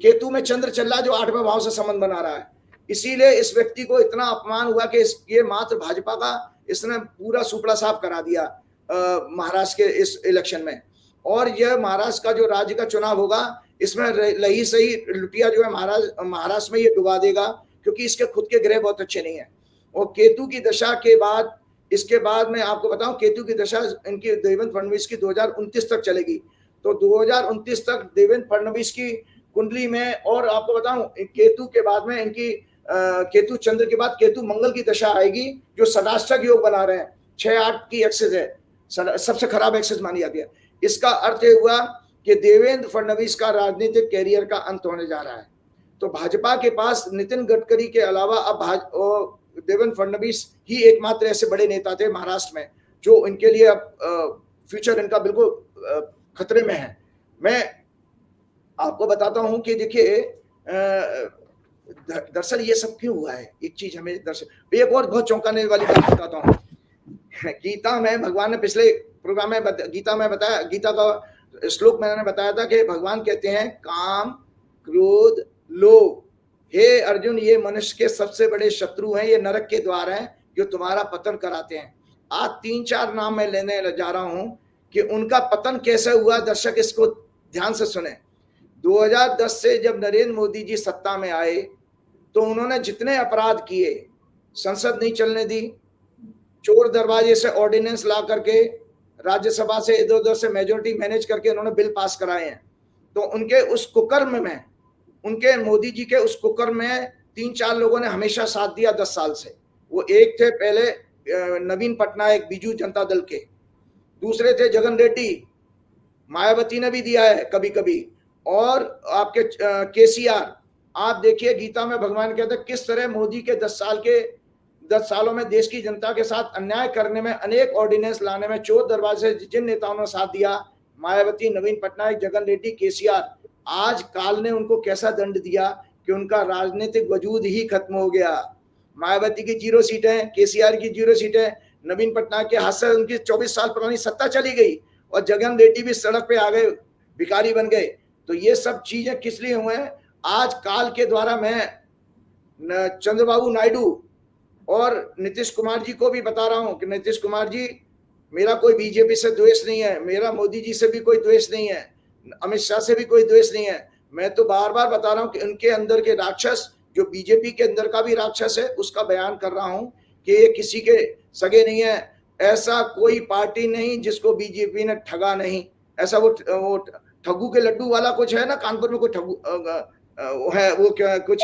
केतु में चंद्र चल रहा है जो 8वें भाव से संबंध बना रहा है। इसीलिए इस व्यक्ति को इतना अपमान हुआ कि ये मात्र भाजपा का इसने पूरा सुपड़ा साफ करा दिया महाराष्ट्र के इस इलेक्शन में। और यह महाराष्ट्र का जो राज्य का चुनाव होगा, इसमें रही सही लुटिया जो है महाराष्ट्र में ये डुबा देगा, क्योंकि इसके खुद के ग्रह बहुत अच्छे नहीं है। और केतु की दशा के बाद, इसके बाद मैं आपको बताऊं, केतु की दशा इनकी देवेंद्र फडणवीस की 2029 तक चलेगी। तो 2029 तक देवेंद्र फडणवीस की कुंडली में, और आपको बताऊं केतु के बाद में इनकी केतु चंद्र के बाद केतु मंगल की दशा आएगी, जो षडाष्टक योग बना रहे हैं, 6-8 की एक्सेस है, सबसे खराब एक्सेस मानी जाती है। इसका अर्थ ये हुआ कि देवेंद्र फडणवीस का राजनीतिक कैरियर का अंत होने जा रहा है। तो भाजपा के पास नितिन गडकरी के अलावा अब देवेंद्र फडणवीस ही एकमात्र ऐसे बड़े नेता थे महाराष्ट्र में जो इनके लिए अब फ्यूचर इनका बिल्कुल खतरे में है। मैं आपको बताता हूं कि देखिए दरअसल ये सब क्यों हुआ है, एक चीज हमें दरअसल एक और बहुत चौंकाने वाली बात बताता हूँ। गीता में भगवान ने पिछले प्रोग्राम में गीता में बताया, गीता का श्लोक मैंने बताया था कि भगवान कहते हैं काम, क्रोध, लोभ, हे अर्जुन ये मनुष्य के सबसे बड़े शत्रु हैं, ये नरक के द्वार हैं जो तुम्हारा पतन कराते हैं। आज 3-4 नाम मैं लेने जा रहा हूं कि उनका पतन कैसे हुआ। दर्शक इसको ध्यान से सुने। 2010 से जब नरेंद्र मोदी जी सत्ता में आए तो उन्होंने जितने अपराध किए संसद नहीं चलने दी, चोर दरवाजे से ऑर्डिनेंस ला करके राज्यसभा से इधर उधर से मेजोरिटी मैनेज करके उन्होंने बिल पास कराए हैं। तो उनके उस कुकर्म में, उनके मोदी जी के उस कुकर्म में 3-4 लोगों ने हमेशा साथ दिया 10 साल से। वो एक थे पहले नवीन पटनायक बीजू जनता दल के, दूसरे थे जगन रेड्डी, मायावती ने भी दिया है कभी कभी, और आपके केसीआर। आप देखिए गीता में भगवान कहते हैं किस तरह मोदी के 10 सालों में देश की जनता के साथ अन्याय करने में, अनेक ऑर्डिनेंस लाने में, चोर दरवाजे से जिन नेताओं ने साथ दिया, मायावती, नवीन पटनायक, जगन रेड्डी, केसीआर, आज काल ने उनको कैसा दंड दिया कि उनका राजनीतिक वजूद ही खत्म हो गया। मायावती की 0 सीटें, केसीआर की 0 सीटें, नवीन पटनायक के हाथ से उनकी 24 साल पुरानी सत्ता चली गई, और जगन रेड्डी भी सड़क पे आ गए, भिखारी बन गए। तो ये सब चीजें किस लिए हुए हैं? आज काल के द्वारा मैं चंद्रबाबू नायडू और नीतीश कुमार जी को भी बता रहा हूं कि नीतीश कुमार जी, मेरा कोई बीजेपी से द्वेष नहीं है, मेरा मोदी जी से भी कोई द्वेष नहीं है, अमित शाह से भी कोई द्वेष नहीं है। मैं तो बार बार बता रहा हूं कि उनके अंदर के राक्षस, जो बीजेपी के अंदर का भी राक्षस है, उसका बयान कर रहा हूं कि ये किसी के सगे नहीं है। ऐसा कोई पार्टी नहीं जिसको बीजेपी ने ठगा नहीं। ऐसा वो ठगू के लड्डू वाला कुछ है ना, कानपुर में कोई ठगू है, वो क्या कुछ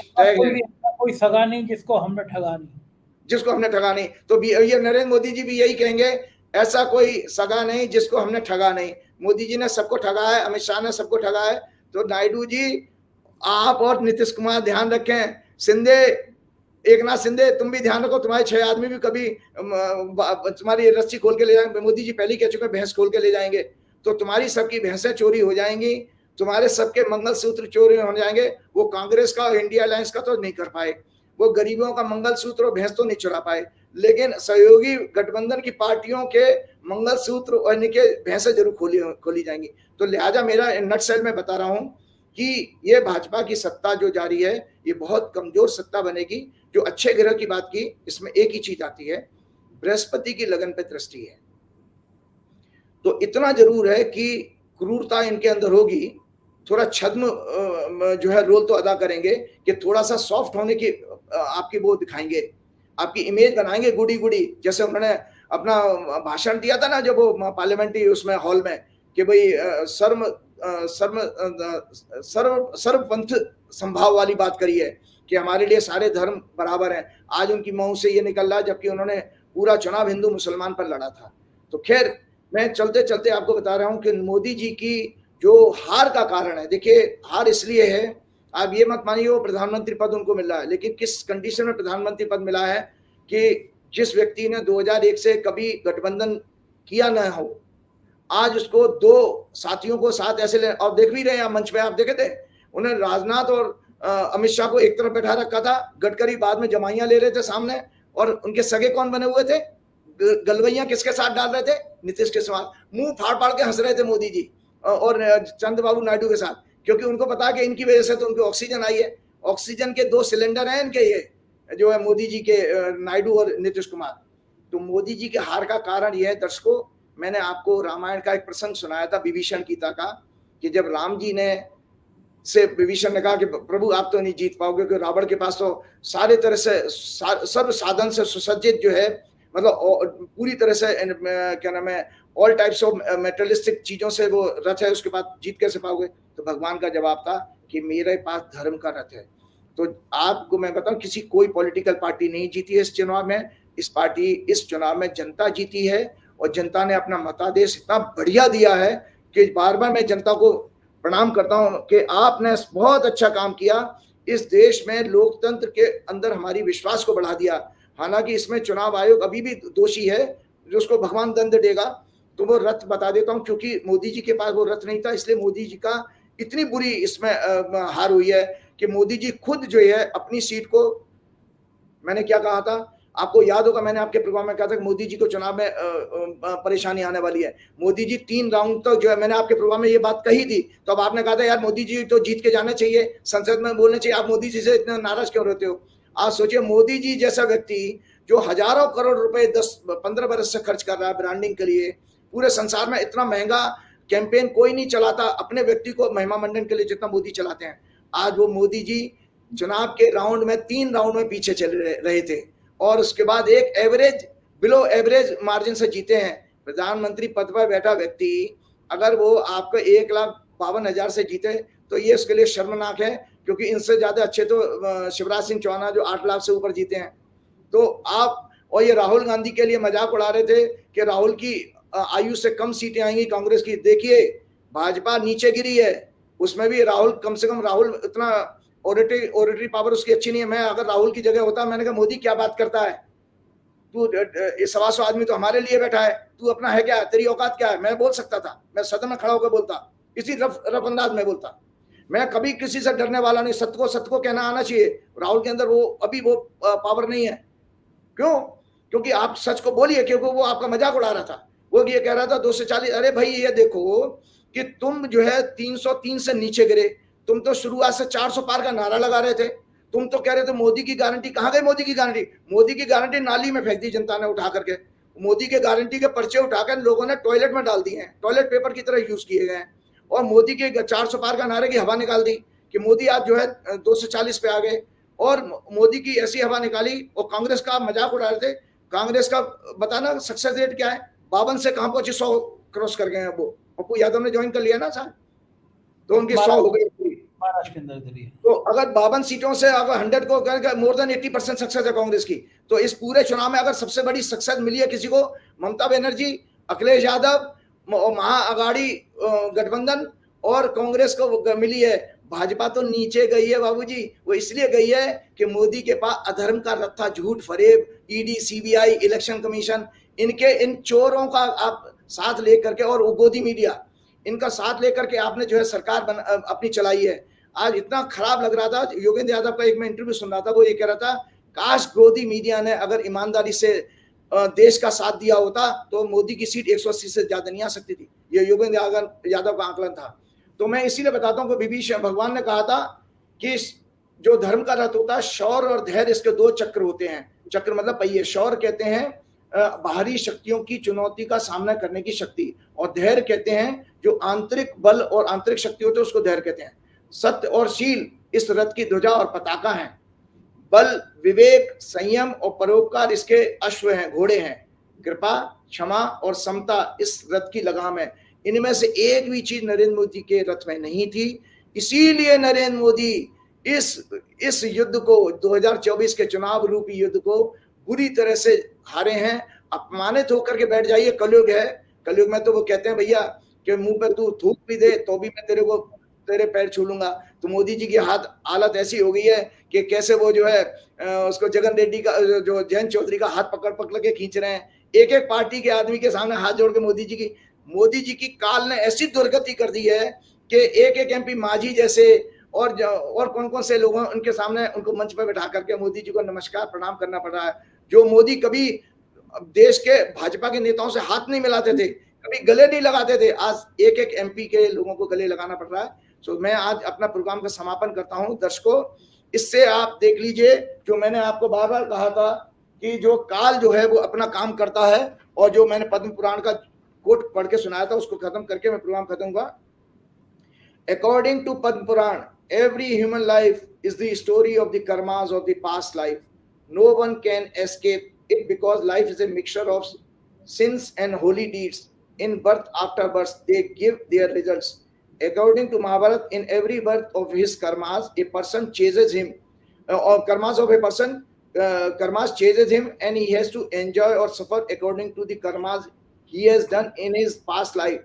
कोई सगा नहीं जिसको हमने ठगा नहीं, तो ये नरेंद्र मोदी जी भी यही कहेंगे, ऐसा कोई सगा नहीं जिसको हमने ठगा नहीं। मोदी जी ने सबको ठगा है, अमित शाह ने सबको ठगा है। तो नायडू जी, आप और नीतीश कुमार ध्यान रखें, एकनाथ शिंदे तुम भी ध्यान रखो, तुम्हारे 6 आदमी भी कभी तुम्हारी रस्सी खोल के ले जाएंगे। मोदी जी पहले कह चुके भैंस खोल के ले जाएंगे, तो तुम्हारी सबकी भैंसें चोरी हो जाएंगी, तुम्हारे सबके मंगलसूत्र चोरी हो जाएंगे। वो कांग्रेस का और इंडिया अलायंस का तो नहीं कर पाए, वो गरीबों का मंगलसूत्र और भैंस तो नहीं चुरा पाए, लेकिन सहयोगी गठबंधन की पार्टियों के मंगलसूत्र और इनके भैंसें जरूर खोली जाएंगी। तो लिहाजा मेरा नटसेल में बता रहा हूं कि ये भाजपा की सत्ता जो जारी है, ये बहुत कमजोर सत्ता बनेगी। जो अच्छे ग्रह की बात की, इसमें एक ही चीज आती है, बृहस्पति की लगन पे दृष्टि है। तो इतना जरूर है कि क्रूरता इनके अंदर होगी, थोड़ा छद्म जो है रोल तो अदा करेंगे कि थोड़ा सा सॉफ्ट होने की आपकी वो दिखाएंगे, आपकी इमेज बनाएंगे गुडी गुडी। जैसे उन्होंने अपना भाषण दिया था ना जब वो पार्लियामेंट्री उसमें हॉल में, कि भाई सर्वपंथ संभाव वाली बात करी है कि हमारे लिए सारे धर्म बराबर हैं। आज उनकी मुंह से ये निकल रहा है, जबकि उन्होंने पूरा चुनाव हिंदू मुसलमान पर लड़ा था। तो खैर, मैं चलते चलते आपको बता रहा हूं कि मोदी जी की जो हार का कारण है, देखिए हार इसलिए है, आप ये मत मानिए वो प्रधानमंत्री पद उनको मिल रहा है, लेकिन किस कंडीशन में प्रधानमंत्री पद मिला है कि जिस व्यक्ति ने 2001 से कभी गठबंधन किया न हो, आज उसको 2 साथियों को साथ ऐसे ले, और देख भी रहे हैं मंच पे, आप देखे थे उन्हें राजनाथ और अमित शाह को एक तरफ बैठा रखा था, गडकरी बाद में जमाइयां ले रहे थे सामने, और उनके सगे कौन बने हुए थे, गलवैया किसके साथ डाल रहे थे, नीतीश के साथ। मुंह फाड़ फाड़ के हंस रहे थे मोदी जी और चंद्रबाबू नायडू के साथ, क्योंकि उनको पता कि इनकी वजह से तो उनको ऑक्सीजन आई है। ऑक्सीजन के 2 सिलेंडर हैं इनके, ये जो है मोदी जी के, नायडू और नीतीश कुमार। तो मोदी जी के हार का कारण यह है दर्शकों, मैंने आपको रामायण का एक प्रसंग सुनाया था विभीषण गीता का, कि जब राम जी ने से विभीषण ने कहा कि प्रभु आप तो नहीं जीत पाओगे, क्योंकि रावण के पास तो सारे तरह से सर्व साधन से सुसज्जित जो है, मतलब पूरी तरह से क्या नाम है, ऑल टाइप्स ऑफ मेटेरियलिस्टिक चीजों से वो रथ है, उसके बाद जीत कैसे पाओगे। तो भगवान का जवाब था कि मेरे पास धर्म का रथ है। तो आपको मैं बताऊं, किसी कोई पॉलिटिकल पार्टी नहीं जीती है इस चुनाव में, इस चुनाव में जनता जीती है, और जनता ने अपना मतादेश इतना बढ़िया दिया है कि बार बार मैं जनता को प्रणाम करता हूं कि आपने बहुत अच्छा काम किया। इस देश में लोकतंत्र के अंदर हमारी विश्वास को बढ़ा दिया। हालांकि इसमें चुनाव आयोग अभी भी दोषी है, जो उसको भगवान दंड देगा। तो वो रथ बता देता हूं, क्योंकि मोदी जी के पास वो रथ नहीं था, इसलिए मोदी जी का इतनी बुरी इसमें हार हुई है कि मोदी जी खुद जो है अपनी सीट को, मैंने क्या कहा था आपको याद होगा, मैंने आपके प्रोग्राम में कहा था कि मोदी जी को चुनाव में परेशानी आने वाली है। मोदी जी 3 राउंड तक जो है, मैंने आपके प्रोग्राम में ये बात कही थी, तो अब आपने कहा था यार मोदी जी तो जीत के जाने चाहिए, संसद में बोलने चाहिए, आप मोदी जी से इतना नाराज क्यों रहते हो। आज सोचिए, मोदी जी जैसा व्यक्ति जो हजारों करोड़ रुपए 10-15 बरस से खर्च कर रहा है ब्रांडिंग के लिए, पूरे संसार में इतना महंगा कैंपेन कोई नहीं चलाता अपने व्यक्ति को महिमा मंडन के लिए जितना मोदी चलाते हैं। आज वो मोदी जी चुनाव के राउंड में 3 राउंड में पीछे चल रहे थे, और उसके बाद एक एवरेज बिलो एवरेज मार्जिन से जीते हैं। प्रधानमंत्री पद पर बैठा व्यक्ति अगर वो आपको 1,52,000 से जीते तो ये उसके लिए शर्मनाक है, क्योंकि इनसे ज्यादा अच्छे तो शिवराज सिंह चौहान जो 8 लाख से ऊपर जीते हैं। तो आप, और ये राहुल गांधी के लिए मजाक उड़ा रहे थे कि राहुल की आयु से कम सीटें आएंगी कांग्रेस की। देखिए भाजपा नीचे गिरी है, उसमें भी राहुल कम से कम, राहुल इतना ओरेटरी पावर उसकी अच्छी नहीं है। मैं अगर राहुल की जगह होता, मैंने कहा मोदी क्या बात करता है, तू 125 आदमी तो हमारे लिए बैठा है, तू अपना है क्या, तेरी औकात क्या है। मैं बोल सकता था, मैं सदन में खड़ा होकर बोलता, इसी रफ अंदाज में बोलता। मैं कभी किसी से डरने वाला नहीं, सत्य को कहना आना चाहिए। राहुल के अंदर वो अभी वो पावर नहीं है। क्यों? क्योंकि आप सच को बोलिए, क्योंकि वो आपका मजाक उड़ा रहा था। वो ये कह रहा था 240, अरे भाई ये देखो कि तुम जो है 303 से नीचे गिरे। तुम तो शुरुआत से 400 पार का नारा लगा रहे थे। तुम तो कह रहे थे मोदी की गारंटी। कहां गई मोदी की गारंटी? मोदी की गारंटी नाली में फेंक दी जनता ने उठा करके। मोदी के गारंटी के पर्चे उठाकर लोगों ने टॉयलेट में डाल दिए हैं, टॉयलेट पेपर की तरह यूज किए गए हैं। और मोदी के 400 पार का नारे की हवा निकाल दी कि मोदी आज जो है 240 पे आ गए। और मोदी की ऐसी हवा निकाली, और कांग्रेस का मजाक उड़ा रहे थे। कांग्रेस का बताना सक्सेस रेट क्या है? 52 से कहां पहुंची, 100 क्रॉस कर गए हैं। वो पप्पू यादव ने ज्वाइन कर लिया ना साहब, तो उनकी 100 हो गई। महाराष्ट्र के अंदर करिए तो अगर 52 सीटों से अगर 100 को मोर देन 80% सक्सेस है कांग्रेस की। तो इस पूरे चुनाव में अगर सबसे बड़ी सक्सेस मिली है किसी को, ममता बनर्जी, अखिलेश यादव, महाअगाड़ी गठबंधन और कांग्रेस को मिली है। भाजपा तो नीचे गई है बाबूजी। वो इसलिए गई है कि मोदी के पास अधर्म का रत्था, झूठ फरेब, ईडी, सीबीआई, इलेक्शन कमीशन, इनके इन चोरों का आप साथ लेकर के, और गोदी मीडिया, इनका साथ लेकर के आपने जो है सरकार अपनी चलाई है। आज इतना खराब लग रहा था। योगेंद्र यादव का एक मैं इंटरव्यू सुन रहा था, वो ये कह रहा था काश गोदी मीडिया ने अगर ईमानदारी से देश का साथ दिया होता तो मोदी की सीट 180 से ज्यादा नहीं आ सकती थी। ये योगेंद्र यादव का आंकलन था। तो मैं इसीलिए बताता हूँ कि विभीषण भगवान ने कहा था कि जो धर्म का रथ होता है, शौर्य और धैर्य, इसके 2 चक्र होते हैं। चक्र मतलब पहिए। शौर्य कहते हैं बाहरी शक्तियों की चुनौती का सामना करने की शक्ति, और धैर्य कहते हैं जो आंतरिक बल और आंतरिक शक्ति होते हैं, उसको धैर्य कहते हैं। सत्य और शील इस रथ की ध्वजा और पताका है। बल, विवेक, संयम और परोपकार इसके अश्व हैं, घोड़े हैं। कृपा, क्षमा और समता इस रथ की लगाम है। इनमें से एक भी चीज नरेंद्र मोदी के रथ में नहीं थी। इसीलिए नरेंद्र मोदी इस युद्ध को, 2024 के चुनाव रूपी युद्ध को बुरी तरह से हारे हैं। अपमानित होकर के बैठ जाइए। कलयुग है। कलयुग में तो वो कहते हैं भैया कि मुंह पे तू थूक भी दे तो भी मैं तेरे पैर छू लूंगा। तो मोदी जी की हालत ऐसी हो गई है कि कैसे वो जो है उसको जगन रेड्डी का, जो जयंत चौधरी का हाथ पकड़ के खींच रहे हैं। एक एक पार्टी के आदमी के सामने हाथ जोड़ के मोदी जी की काल ने ऐसी दुर्गति कर दी है कि एक एक एमपी मांझी जैसे और कौन कौन से लोगों उनके सामने उनको मंच पर बैठा करके मोदी जी को नमस्कार प्रणाम करना पड़ रहा है। जो मोदी कभी देश के भाजपा के नेताओं से हाथ नहीं मिलाते थे, कभी गले नहीं लगाते थे, आज एक एक एमपी के लोगों को गले लगाना पड़ रहा है। तो मैं आज अपना प्रोग्राम का समापन करता हूं। दर्शकों, इससे आप देख लीजिए, जो मैंने आपको बार बार कहा था कि जो काल जो है वो अपना काम करता है, और जो मैंने पद्म पुराण का कोट पढ़ के सुनाया था उसको खत्म करके मैं प्रोग्राम खत्म हुआ। According to Padma Purana, every human life is the story of the karmas of the past life. No one can escape it because life is a mixture of sins and holy deeds. In birth after birth, they give their results. According to Mahabharata, in every birth of his karmas, a person chases him, or karmas of a person, karmas chases him, and he has to enjoy or suffer according to the karmas he has done in his past life.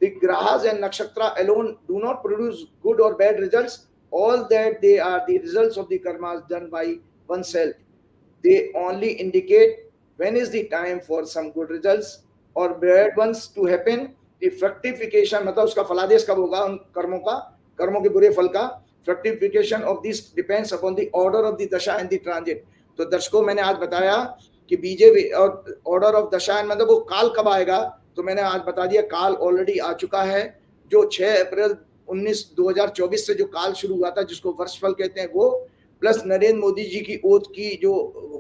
The grahas and nakshatra alone do not produce good or bad results. All that they are the results of the karmas done by oneself. They only indicate when is the time for some good results or bad ones to happen. The fructification, मतलब उसका फलादेश कब होगा उन कर्मों के बुरे फल का, fructification of this depends upon the order of the dasha and the transit. तो दर्शकों, मैंने आज बताया कि बीजेपी और ऑर्डर ऑफ दशा, मतलब वो काल कब आएगा, तो मैंने आज बता दिया काल ऑलरेडी आ चुका है। जो 6 अप्रैल 2024 से जो काल शुरू हुआ था, जिसको वर्षफल कहते हैं, वो प्लस नरेंद्र मोदी जी की ओथ की जो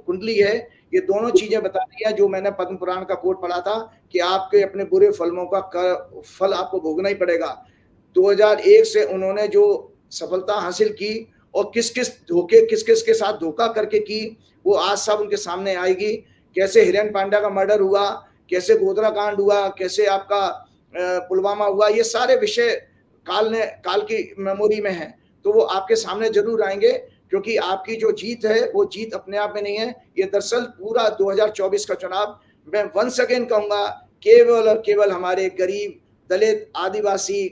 कुंडली है, ये दोनों चीजें बता दी है। जो मैंने पद्म पुराण का कोट पढ़ा था कि आपके अपने बुरे फलों का फल आपको भोगना ही पड़ेगा। 2001 से उन्होंने जो सफलता हासिल की और किस किस के साथ धोखा करके की, वो आज सब उनके सामने आएगी। कैसे हिरेन पांड्या का मर्डर हुआ, कैसे गोधरा कांड हुआ, कैसे आपका पुलवामा हुआ, ये सारे विषय काल की मेमोरी में है, तो वो आपके सामने जरूर आएंगे। क्योंकि आपकी जो जीत है वो जीत अपने आप में नहीं है, ये दरअसल पूरा 2024 का चुनाव, मैं वंस अगेन कहूंगा, केवल और केवल हमारे गरीब, दलित, आदिवासी,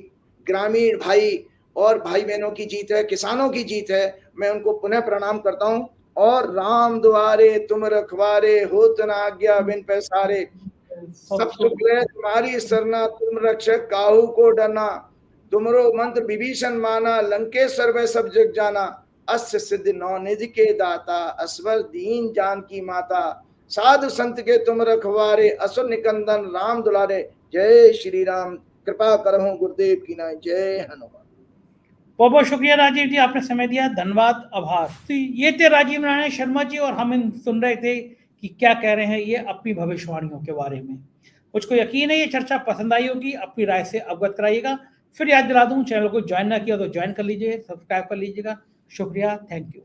ग्रामीण भाई और भाई बहनों की जीत है, किसानों की जीत है। मैं उनको पुनः प्रणाम करता हूं। और राम द्वारे तुम रखवारे, होत न आज्ञा बिन पैसारे, सब सुख है तुम्हारी सरना, तुम रक्षक काहू को डरना, तुमरो मंत्र विभीषण माना, लंकेश्वर में सब जग जाना, अस्य सिद्ध नौ निधि के दाता, असवर दीन जान की माता, साधु संत के तुम रखवारे, असुर निकंदन राम दुलारे। जय श्री राम, कृपा करहु गुरुदेव की नाय, जय हनुमान। बहुत बहुत शुक्रिया राजीव जी, आपने समय दिया, धन्यवाद, आभार। तो ये थे राजीव नारायण शर्मा जी, और हम सुन रहे थे कि क्या कह रहे हैं ये अपनी भविष्यवाणियों के बारे में। मुझको यकीन है ये चर्चा पसंद आई होगी, अपनी राय से अवगत कराइएगा। फिर याद दिला दूं, चैनल को ज्वाइन ना किया तो ज्वाइन कर लीजिए, सब्सक्राइब कर लीजिएगा। शुक्रिया, थैंक यू।